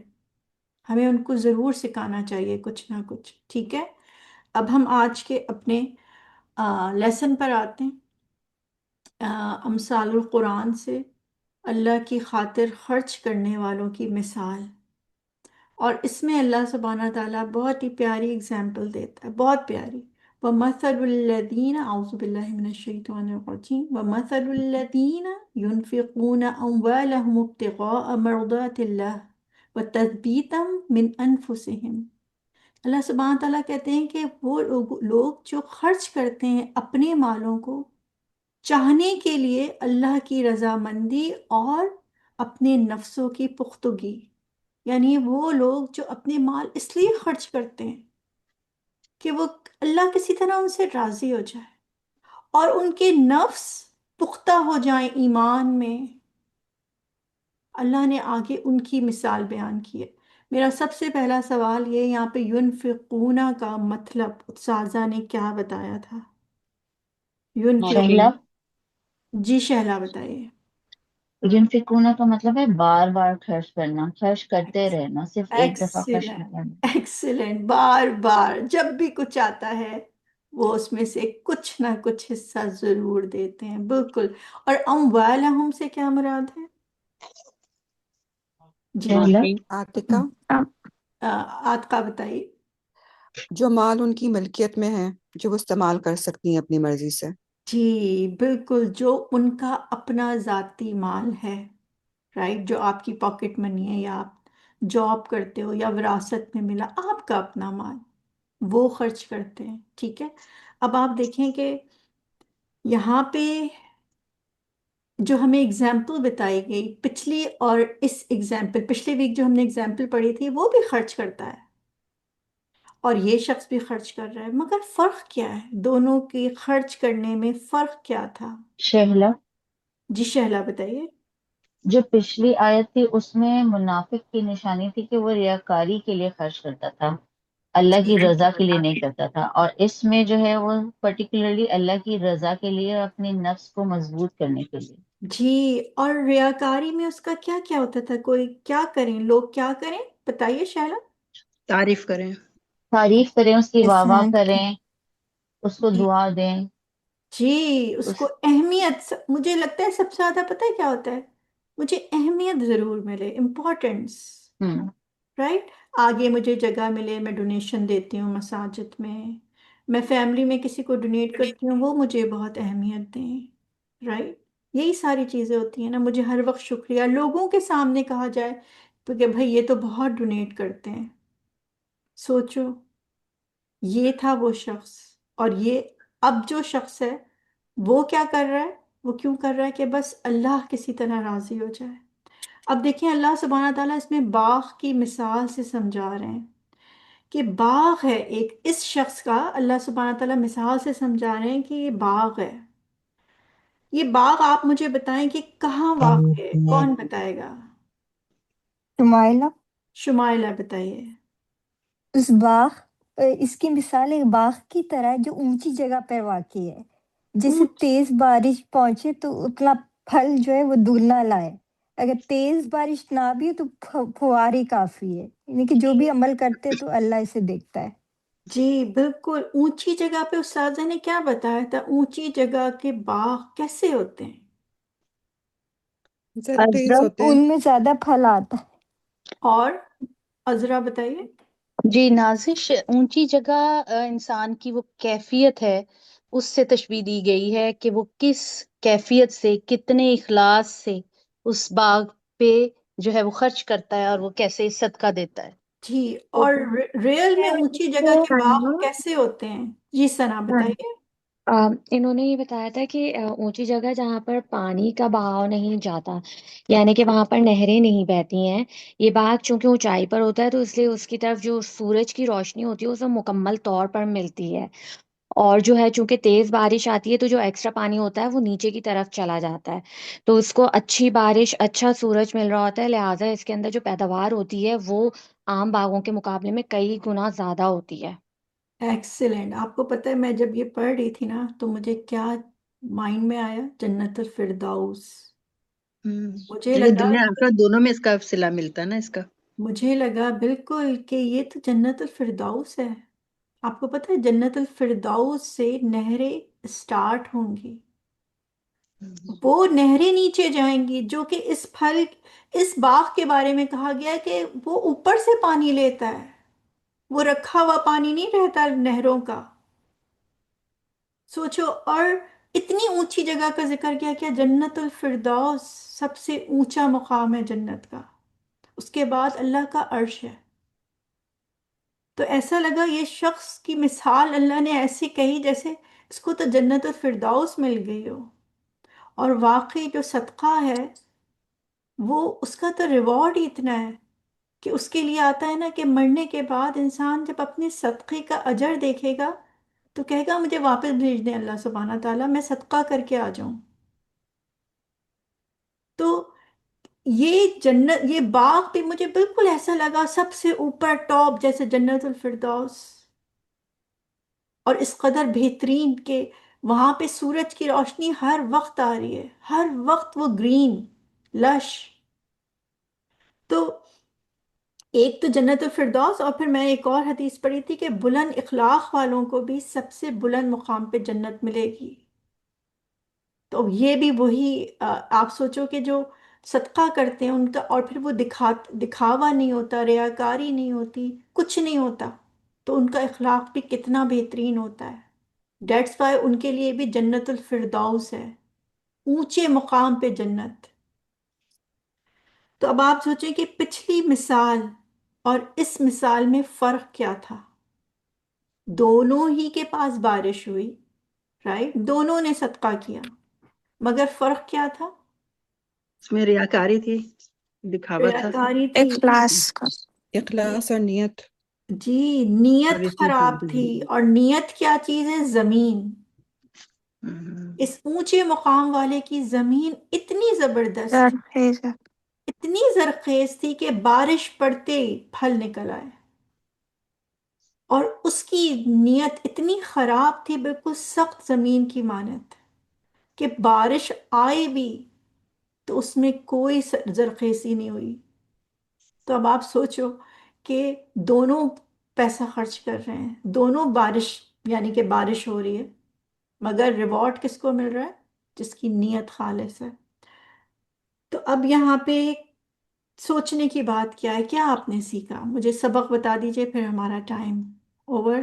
ہمیں ان کو ضرور سکھانا چاہیے کچھ نہ کچھ، ٹھیک ہے؟ اب ہم آج کے اپنے لیسن پر آتے ہیں، امثال القرآن سے اللہ کی خاطر خرچ کرنے والوں کی مثال، اور اس میں اللہ سبحانہ تعالیٰ بہت ہی پیاری اگزامپل دیتا ہے، بہت پیاری۔ وَمَثَلُ الَّذِينَ أَعُوذُ بِاللَّهِ مِنَ الشَّيْطَانِ الرَّجِيمِ وَمَثَلُ الَّذِينَ يُنْفِقُونَ أَمْوَالَهُمُ ابْتِغَاءَ مَرْضَاتِ اللَّهِ وَتَثْبِيتًا مِنْ أَنفُسِهِمْ۔ اللہ سبحانہ تعالیٰ کہتے ہیں کہ وہ لوگ جو خرچ کرتے ہیں اپنے مالوں کو چاہنے کے لیے اللہ کی رضامندی اور اپنے نفسوں کی پختگی، یعنی وہ لوگ جو اپنے مال اس لیے خرچ کرتے ہیں کہ وہ اللہ کسی طرح ان سے راضی ہو جائے اور ان کے نفس پختہ ہو جائیں ایمان میں. اللہ نے آگے ان کی مثال بیان کی ہے. میرا سب سے پہلا سوال یہ، یہاں پہ ینفقون کا مطلب استاذہ نے کیا بتایا تھا؟ شہلا، ینفقون. جی شہلا بتائیے. ینفقون کا مطلب ہے بار بار خرچ کرنا، خرچ کرتے رہنا، صرف ایک دفعہ خرچ نہیں ایکسیلنٹ، کرنا. ایکسیلنٹ. بار بار جب بھی کچھ آتا ہے وہ اس میں سے کچھ نہ کچھ حصہ ضرور دیتے ہیں. بالکل. اور اموالہم سے کیا مراد ہے؟ جی شہلا، عاتقہ، عاتقہ بتائیے. جو مال ان کی ملکیت میں ہے، جو وہ استعمال کر سکتی ہیں اپنی مرضی سے. جی بالکل، جو ان کا اپنا ذاتی مال ہے، رائٹ، جو آپ کی پاکٹ منی ہے یا آپ جاب کرتے ہو یا وراثت میں ملا، آپ کا اپنا مال وہ خرچ کرتے ہیں. ٹھیک ہے. اب آپ دیکھیں کہ یہاں پہ جو ہمیں اگزامپل بتائی گئی پچھلی اور اس اگزامپل، پچھلے ویک جو ہم نے اگزامپل پڑھی تھی، وہ بھی خرچ کرتا ہے اور یہ شخص بھی خرچ کر رہا ہے، مگر فرق کیا ہے دونوں کی خرچ کرنے میں؟ فرق کیا تھا؟ شہلا، جی شہلا بتائیے. جو پچھلی آیت تھی اس میں منافق کی نشانی تھی کہ وہ ریاکاری کے لیے خرچ کرتا تھا، اللہ کی رضا کے لیے نہیں کرتا تھا، اور اس میں جو ہے وہ پرٹیکولرلی اللہ کی رضا کے لیے اور اپنے نفس کو مضبوط کرنے کے لیے. جی، اور ریاکاری میں اس کا کیا کیا ہوتا تھا؟ کوئی کیا کریں، لوگ کیا کریں؟ بتائیے شہلا. تعریف کریں. تعریف کریں، اس کی واہ واہ احسان کریں، اس کو جی دعا دیں. جی، اس اس کو اہمیت، مجھے لگتا ہے سب سے زیادہ پتہ ہے کیا ہوتا ہے؟ مجھے اہمیت ضرور ملے، امپورٹنس. ہم، رائٹ. آگے مجھے جگہ ملے، میں ڈونیشن دیتی ہوں مساجد میں فیملی میں کسی کو ڈونیٹ کرتی ہوں، وہ مجھے بہت اہمیت دیں. رائٹ. یہی ساری چیزیں ہوتی ہیں نا. مجھے ہر وقت شکریہ لوگوں کے سامنے کہا جائے کہ بھائی یہ تو بہت ڈونیٹ کرتے ہیں. سوچو، یہ تھا وہ شخص، اور یہ اب جو شخص ہے وہ کیا کر رہا ہے؟ وہ کیوں کر رہا ہے؟ کہ بس اللہ کسی طرح راضی ہو جائے. اب دیکھیں اللہ سبحانہ تعالیٰ اس میں باغ کی مثال سے سمجھا رہے ہیں کہ باغ ہے ایک، اس شخص کا اللہ سبحانہ تعالیٰ مثال سے سمجھا رہے ہیں کہ یہ باغ ہے. یہ باغ آپ مجھے بتائیں کہ کہاں واقع ہے؟ کون بتائے گا؟ شمائلہ، شمائلہ بتائیے. اس باغ اس کی مثال ایک باغ کی طرح ہے جو اونچی جگہ پر واقع ہے. جیسے اونچ تیز بارش پہنچے تو اتنا پھل جو ہے وہ دھلنا لائے. اگر تیز بارش نہ بھی ہو تو فواری کافی ہے، یعنی کہ جو بھی عمل کرتے تو اللہ اسے دیکھتا ہے. جی بالکل. اونچی جگہ پہ استاذہ نے کیا بتایا تھا؟ اونچی جگہ کے باغ کیسے ہوتے ہیں؟ زیادہ تیز ازرق ہوتے ہیں. ان میں زیادہ پھل آتا ہے. اور عذرا بتائیے. جی نازش، اونچی جگہ انسان کی وہ کیفیت ہے، اس سے تشبیہ دی گئی ہے کہ وہ کس کیفیت سے، کتنے اخلاص سے اس باغ پہ جو ہے وہ خرچ کرتا ہے اور وہ کیسے صدقہ دیتا ہے. جی، تو اور ریل میں اونچی جگہ کے باغ کیسے ہوتے ہیں؟ جی ثنا بتائیے. انہوں نے یہ بتایا تھا کہ اونچی جگہ جہاں پر پانی کا بہاؤ نہیں جاتا، یعنی کہ وہاں پر نہریں نہیں بہتی ہیں، یہ باغ چونکہ اونچائی پر ہوتا ہے تو اس لیے اس کی طرف جو سورج کی روشنی ہوتی ہے اسے مکمل طور پر ملتی ہے، اور جو ہے چونکہ تیز بارش آتی ہے تو جو ایکسٹرا پانی ہوتا ہے وہ نیچے کی طرف چلا جاتا ہے، تو اس کو اچھی بارش، اچھا سورج مل رہا ہوتا ہے، لہٰذا اس کے اندر جو پیداوار ہوتی ہے وہ عام باغوں کے مقابلے میں کئی گنا زیادہ ہوتی ہے. ایکسیلنٹ. آپ کو پتہ ہے میں جب یہ پڑھ رہی تھی نا تو مجھے کیا مائنڈ میں آیا؟ جنت الفردوس. مجھے یہ لگا دنیا آخرت دونوں میں اس کا صلہ ملتا ہے نا اس کا. مجھے لگا بالکل کہ یہ تو جنت الفردوس ہے. آپ کو پتہ ہے جنت الفردوس سے نہریں اسٹارٹ ہوں گی، وہ نہریں نیچے جائیں گی جو کہ اس باغ کے بارے میں کہا گیا ہے کہ وہ اوپر سے پانی لیتا ہے، وہ رکھا ہوا پانی نہیں رہتا نہروں کا. سوچو. اور اتنی اونچی جگہ کا ذکر کیا کیا جنت الفردوس سب سے اونچا مقام ہے جنت کا، اس کے بعد اللہ کا عرش ہے. تو ایسا لگا یہ شخص کی مثال اللہ نے ایسی کہی جیسے اس کو تو جنت الفردوس مل گئی ہو. اور واقعی جو صدقہ ہے وہ اس کا تو ریوارڈ ہی اتنا ہے کہ اس کے لیے آتا ہے نا کہ مرنے کے بعد انسان جب اپنے صدقے کا اجر دیکھے گا تو کہے گا مجھے واپس بھیج دیں اللہ سبحانہ تعالیٰ، میں صدقہ کر کے آ جاؤں۔ تو یہ جنت، یہ باغ بھی مجھے بالکل ایسا لگا سب سے اوپر ٹاپ جیسے جنت الفردوس، اور اس قدر بہترین کہ وہاں پہ سورج کی روشنی ہر وقت آ رہی ہے، ہر وقت وہ گرین لش۔ تو ایک تو جنت الفردوس، اور پھر میں ایک اور حدیث پڑھی تھی کہ بلند اخلاق والوں کو بھی سب سے بلند مقام پہ جنت ملے گی۔ تو یہ بھی وہی آپ سوچو کہ جو صدقہ کرتے ہیں ان کا، اور پھر وہ دکھاوا نہیں ہوتا، ریاکاری نہیں ہوتی، کچھ نہیں ہوتا، تو ان کا اخلاق بھی کتنا بہترین ہوتا ہے۔ ڈیٹس وائی ان کے لیے بھی جنت الفردوس ہے، اونچے مقام پہ جنت۔ تو اب آپ سوچیں کہ پچھلی مثال اور اس مثال میں فرق کیا تھا؟ دونوں ہی کے پاس بارش ہوئی، رائٹ، دونوں نے صدقہ کیا، مگر فرق کیا تھا؟ اس میں ریاکاری تھی، دکھاوا تھا، ریاکاری تھی، اخلاص کا. اخلاص اور نیت۔ جی نیت quality خراب ہوتی تھی۔ ہے۔ اور نیت کیا چیز ہے؟ زمین۔ اس اونچے مقام والے کی زمین اتنی زبردست تھی، زرخیز ہے. اتنی زرخیز تھی کہ بارش پڑتے ہی پھل نکل آئے، اور اس کی نیت اتنی خراب تھی، بالکل سخت زمین کی مانند، کہ بارش آئے بھی تو اس میں کوئی زرخیزی نہیں ہوئی۔ تو اب آپ سوچو کہ دونوں پیسہ خرچ کر رہے ہیں، دونوں بارش، یعنی کہ بارش ہو رہی ہے، مگر ریوارڈ کس کو مل رہا ہے؟ جس کی نیت خالص ہے۔ تو اب یہاں پہ سوچنے کی بات کیا ہے؟ کیا آپ نے سیکھا؟ مجھے سبق بتا دیجئے، پھر ہمارا ٹائم اوور۔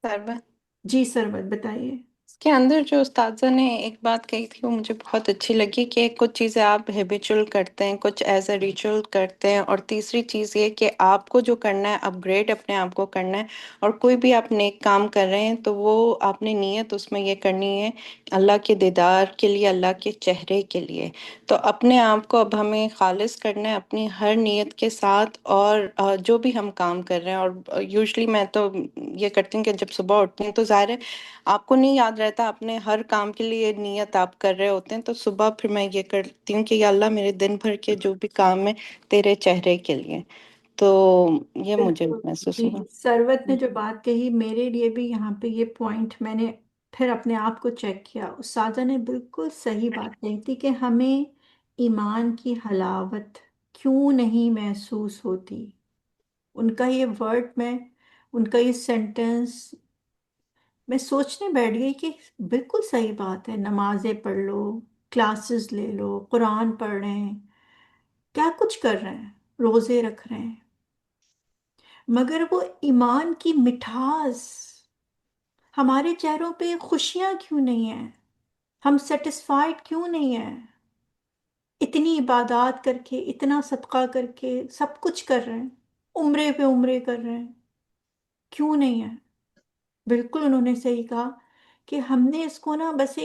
سربت جی سربت بتائیے۔ اس کے اندر جو استاذہ نے ایک بات کہی تھی وہ مجھے بہت اچھی لگی کہ کچھ چیزیں آپ ہیبیچول کرتے ہیں، کچھ ایز اے ریچول کرتے ہیں، اور تیسری چیز یہ کہ آپ کو جو کرنا ہے اپ گریڈ اپنے آپ کو کرنا ہے، اور کوئی بھی آپ نیک کام کر رہے ہیں تو وہ آپ نے نیت اس میں یہ کرنی ہے اللہ کے دیدار کے لیے، اللہ کے چہرے کے لیے۔ تو اپنے آپ کو اب ہمیں خالص کرنا ہے اپنی ہر نیت کے ساتھ، اور جو بھی ہم کام کر رہے ہیں، اور یوزلی میں تو یہ کرتی ہوں کہ جب صبح اٹھتی ہوں تو ظاہر ہے آپ کو نہیں یاد رہتا اپنے ہر کام کے لیے نیت آپ کر رہے ہوتے ہیں، تو صبح پھر میں یہ کرتی ہوں کہ یا اللہ میرے دن بھر کے جو بھی کام ہے تیرے چہرے کے لیے۔ تو یہ مجھے بالکل۔ محسوس جی ہوا۔ سروت نے جو بات کہی، میرے لیے بھی یہاں پہ یہ پوائنٹ میں نے پھر اپنے آپ کو چیک کیا، استاذہ نے بالکل صحیح بات کہی تھی کہ ہمیں ایمان کی حلاوت کیوں نہیں محسوس ہوتی۔ ان کا یہ ورڈ میں، ان کا یہ سینٹنس میں سوچنے بیٹھ گئی کہ بالکل صحیح بات ہے۔ نمازیں پڑھ لو، کلاسز لے لو، قرآن پڑھ رہے ہیں، کیا کچھ کر رہے ہیں، روزے رکھ رہے ہیں، مگر وہ ایمان کی مٹھاس، ہمارے چہروں پہ خوشیاں کیوں نہیں ہیں؟ ہم سیٹسفائیڈ کیوں نہیں ہیں؟ اتنی عبادات کر کے، اتنا صدقہ کر کے، سب کچھ کر رہے ہیں، عمرے پہ عمرے کر رہے ہیں، کیوں نہیں ہے؟ بالکل انہوں نے صحیح کہا کہ ہم نے اس کو نا بس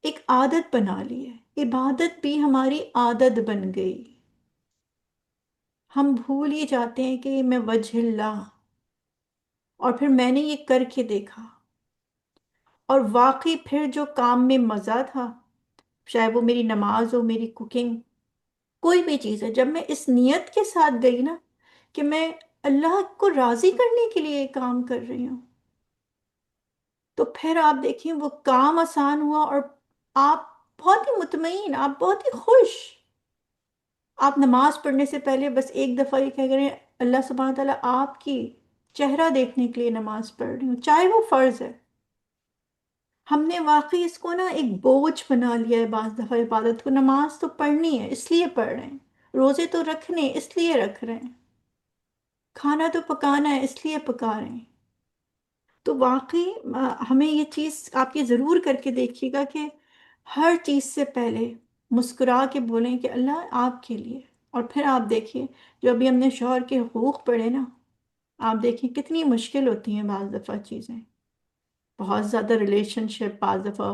ایک عادت بنا لی ہے، عبادت بھی ہماری عادت بن گئی۔ ہم بھول ہی جاتے ہیں کہ میں وجہ اللہ، اور پھر میں نے یہ کر کے دیکھا، اور واقعی پھر جو کام میں مزہ تھا، چاہے وہ میری نماز ہو، میری کوکنگ، کوئی بھی چیز ہے، جب میں اس نیت کے ساتھ گئی نا کہ میں اللہ کو راضی کرنے کے لیے یہ کام کر رہی ہوں، تو پھر آپ دیکھیں وہ کام آسان ہوا، اور آپ بہت ہی مطمئن، آپ بہت ہی خوش۔ آپ نماز پڑھنے سے پہلے بس ایک دفعہ یہ کہہ رہے ہیں اللہ سبحانہ تعالیٰ آپ کی چہرہ دیکھنے کے لیے نماز پڑھ رہی ہوں، چاہے وہ فرض ہے۔ ہم نے واقعی اس کو نا ایک بوجھ بنا لیا ہے، بعض دفعہ عبادت کو، نماز تو پڑھنی ہے اس لیے پڑھ رہے ہیں، روزے تو رکھنے ہیں اس لیے رکھ رہے ہیں، کھانا تو پکانا ہے اس لیے پکا رہے ہیں۔ تو واقعی ہمیں یہ چیز آپ یہ ضرور کر کے دیکھیے گا کہ ہر چیز سے پہلے مسکرا کے بولیں کہ اللہ آپ کے لیے، اور پھر آپ دیکھیے جو ابھی ہم نے شوہر کے حقوق پڑھے نا، آپ دیکھیں کتنی مشکل ہوتی ہیں بعض دفعہ چیزیں، بہت زیادہ ریلیشن شپ بعض دفعہ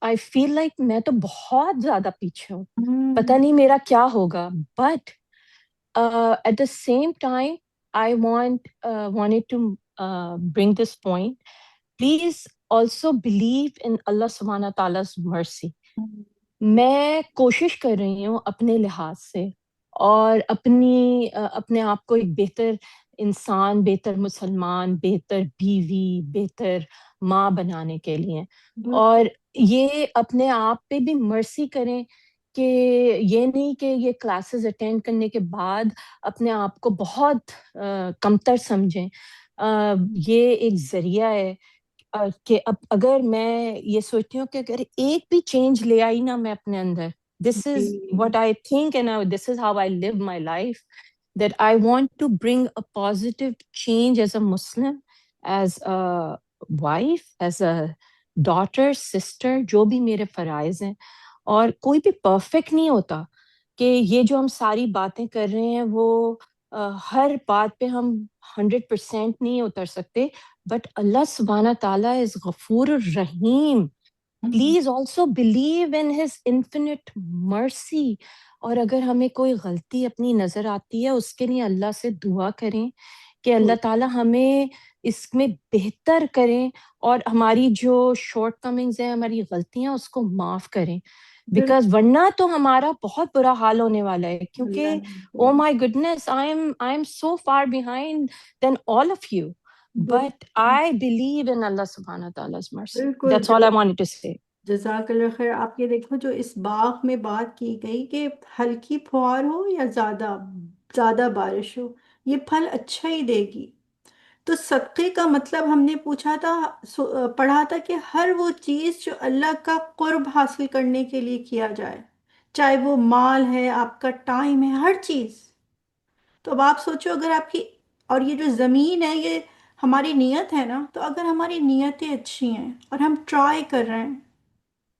آئی فیل لائک میں تو بہت زیادہ پیچھے ہوں، پتہ نہیں میرا کیا ہوگا. But at the same time I wanted to bring this point. Please also believe in اللہ سبحانہ تعالیٰ's مرسی. میں کوشش کر رہی ہوں اپنے لحاظ سے اور اپنے آپ کو ایک بہتر انسان، بہتر مسلمان، بہتر بیوی، بہتر ماں بنانے کے لیے. اور یہ اپنے آپ پہ بھی مرسی کریں کہ یہ نہیں کہ یہ کلاسز اٹینڈ کرنے کے بعد اپنے آپ کو بہت کمتر سمجھیں. یہ ایک ذریعہ ہے کہ اب اگر میں یہ سوچتی ہوں کہ اگر ایک بھی چینج لے آئی نا میں اپنے اندر، this is what I think and this is how I live my life, that I want to bring a positive change as a Muslim, as a wife, as a daughter, sister, جو بھی میرے فرائض ہیں. اور کوئی بھی perfect نہیں ہوتا کہ یہ جو ہم ساری باتیں کر رہے ہیں وہ ہر بات پہ ہم 100% نہیں اتر سکتے. بٹ اللہ سبحانہ تعالیٰ از غفور الرحیم. Please also believe in his infinite مرسی. اور اگر ہمیں کوئی غلطی اپنی نظر آتی ہے اس کے لیے اللہ سے دعا کریں کہ اللہ تعالیٰ ہمیں اس میں بہتر کریں اور ہماری جو شارٹ کمنگز ہیں، ہماری غلطیاں، اس کو معاف کریں. بیکاز ورنہ تو ہمارا بہت برا حال ہونے والا ہے. کیونکہ oh my goodness, I am so far behind than all of you. But I believe in Allah subhanahu wa ta'ala's mercy. بالکل. That's all I wanted to say. جزاک اللہ خیر. آپ یہ دیکھو جو اس باغ میں بات کی گئی کہ ہلکی پھوار ہو یا زیادہ بارش ہو، یہ پھل اچھا ہی دے گی. تو صدقے کا مطلب ہم نے پوچھا تھا، پڑھا تھا کہ ہر وہ چیز جو اللہ کا قرب حاصل کرنے کے لیے کیا جائے، چاہے وہ مال ہے، آپ کا ٹائم ہے، ہر چیز. تو اب آپ سوچو اگر آپ کی، اور یہ جو زمین ہے یہ ہماری نیت ہے نا، تو اگر ہماری نیتیں اچھی ہیں اور ہم ٹرائی کر رہے ہیں،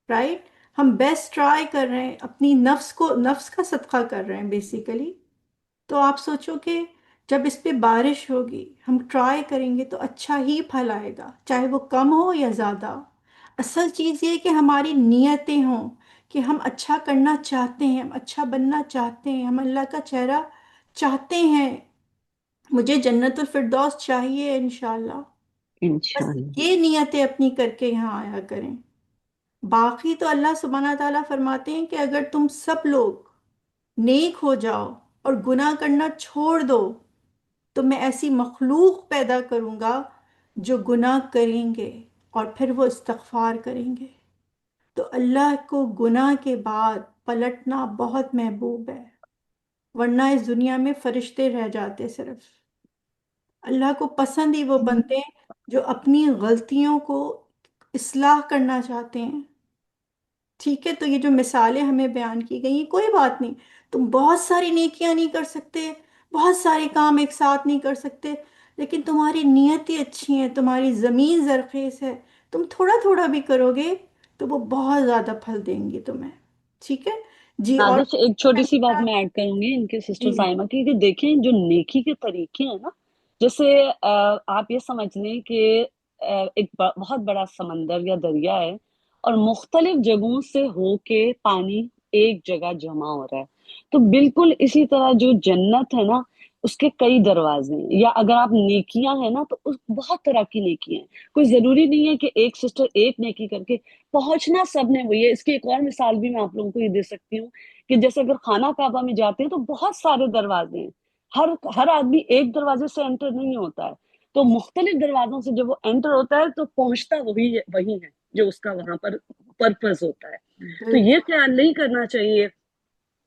رائٹ، ہم بیسٹ ٹرائی کر رہے ہیں، اپنی نفس کا صدقہ کر رہے ہیں بیسیکلی، تو آپ سوچو کہ جب اس پہ بارش ہوگی، ہم ٹرائی کریں گے تو اچھا ہی پھل آئے گا، چاہے وہ کم ہو یا زیادہ. اصل چیز یہ کہ ہماری نیتیں ہوں کہ ہم اچھا کرنا چاہتے ہیں، ہم اچھا بننا چاہتے ہیں، ہم اللہ کا چہرہ چاہتے ہیں، مجھے جنت الفردوس چاہیے انشاءاللہ. بس انشاءاللہ. یہ نیتیں اپنی کر کے یہاں آیا کریں. باقی تو اللہ سبحانہ تعالیٰ فرماتے ہیں کہ اگر تم سب لوگ نیک ہو جاؤ اور گناہ کرنا چھوڑ دو تو میں ایسی مخلوق پیدا کروں گا جو گناہ کریں گے اور پھر وہ استغفار کریں گے. تو اللہ کو گناہ کے بعد پلٹنا بہت محبوب ہے، ورنہ اس دنیا میں فرشتے رہ جاتے صرف. اللہ کو پسند ہی وہ بنتے ہیں جو اپنی غلطیوں کو اصلاح کرنا چاہتے ہیں. ٹھیک ہے، تو یہ جو مثالیں ہمیں بیان کی گئی ہیں، کوئی بات نہیں، تم بہت ساری نیکیاں نہیں کر سکتے، بہت سارے کام ایک ساتھ نہیں کر سکتے، لیکن تمہاری نیتیں اچھی ہیں، تمہاری زمین زرخیز ہے، تم تھوڑا تھوڑا بھی کرو گے تو وہ بہت زیادہ پھل دیں گی تمہیں. ٹھیک ہے جی. اور نادر، ایک چھوٹی سی بات میں ایڈ کروں گی ان کے سسٹر جی سائمہ کی، کہ دیکھیں جو نیکی کے طریقے ہیں نا، جیسے آپ یہ سمجھ لیں کہ ایک بہت بڑا سمندر یا دریا ہے اور مختلف جگہوں سے ہو کے پانی ایک جگہ جمع ہو رہا ہے، تو بالکل اسی طرح جو جنت ہے نا اس کے کئی دروازے ہیں، یا اگر آپ نیکیاں ہیں نا تو بہت طرح کی نیکیاں ہیں. کوئی ضروری نہیں ہے کہ ایک سسٹر ایک نیکی کر کے پہنچنا سب نے وہی ہے. اس کی ایک اور مثال بھی میں آپ لوگوں کو یہ دے سکتی ہوں کہ جیسے اگر خانہ کعبہ میں جاتے ہیں تو بہت سارے دروازے ہیں، ہر آدمی ایک دروازے سے انٹر نہیں ہوتا ہے، تو مختلف دروازوں سے جب وہ انٹر ہوتا ہے تو پہنچتا وہی ہے جو اس کا وہاں پر پرپز ہوتا ہے. تو یہ خیال نہیں کرنا چاہیے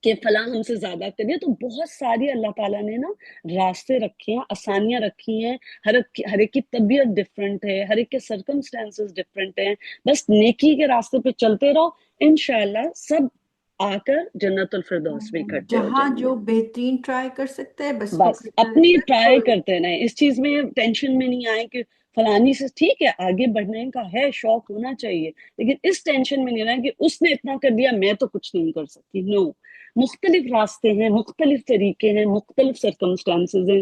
کہ فلاں ہم سے زیادہ کریے. تو بہت ساری اللہ تعالیٰ نے نا راستے رکھے ہیں، آسانیاں رکھی ہیں. ہر ایک کی طبیعت ڈفرینٹ ہے، ہر ایک کے سرکمسٹانسز ڈفرینٹ ہیں. بس نیکی کے راستے پہ چلتے رہو، انشاءاللہ سب آ کر جنت الفردوس میں اکٹھے ہو جہاں جائیں گے. جو بہترین ٹرائی کر سکتے ہیں بس وہ بس کرتے اپنی رہتے ہیں. ٹرائی کرتے رہیں، اس چیز میں ٹینشن میں نہیں آئے کہ فلانی سے ٹھیک ہے آگے بڑھنے کا ہے، شوق ہونا چاہیے، لیکن اس ٹینشن میں نہیں رہے کہ اس نے اتنا کر دیا میں تو کچھ نہیں کر سکتی. نو، مختلف راستے ہیں، مختلف طریقے ہیں، مختلف سرکمسٹانسز ہیں.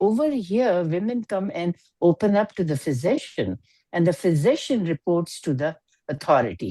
Over here women come and open up to the physician and the physician reports to the authority.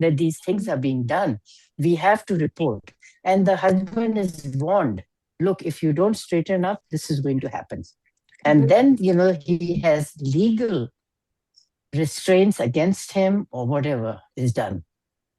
that these things are being done. We have to report. And the husband is warned, look, if you don't straighten up, this is going to happen. And then, you know, he has legal restraints against him or whatever is done.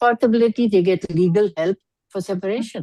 possibility they get legal help for separation.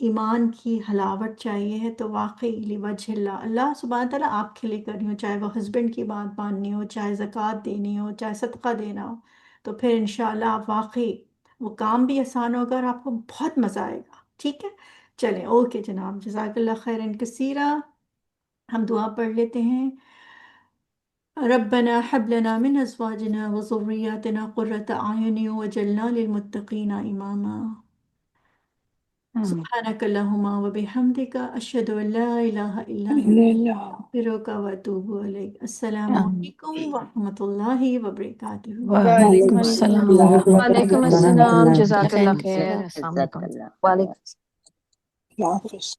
ایمان کی حلاوت چاہیے ہے تو واقعی لوجہ اللہ، اللہ سبحانہ تعالیٰ آپ کے لیے کرنی ہو، چاہے وہ ہسبینڈ کی بات ماننی ہو، چاہے زکوٰۃ دینی ہو، چاہے صدقہ دینا ہو، تو پھر انشاءاللہ آپ واقعی وہ کام بھی آسان ہوگا اور آپ کو بہت مزہ آئے گا. ٹھیک ہے، چلیں اوکے جناب، جزاک اللہ خیرا کثیرا. ہم دعا پڑھ لیتے ہیں. ربنا هب لنا من ازواجنا وذرياتنا قرة اعين واجعلنا للمتقين اماما. سبحانك اللهم وبحمدك اشهد ان لا اله الا انت استغفرك واتوب اليك. السلام علیکم ورحمۃ اللہ وبرکاتہ. وعلیکم وعلیکم السلام السلام ورحمۃ ورحمۃ اللہ اللہ وبرکاتہ. وبرکاتہ. جزاک اللہ خیر. جزاک السلام علیکم. اللہ. وعلیکم اللہ حافظ.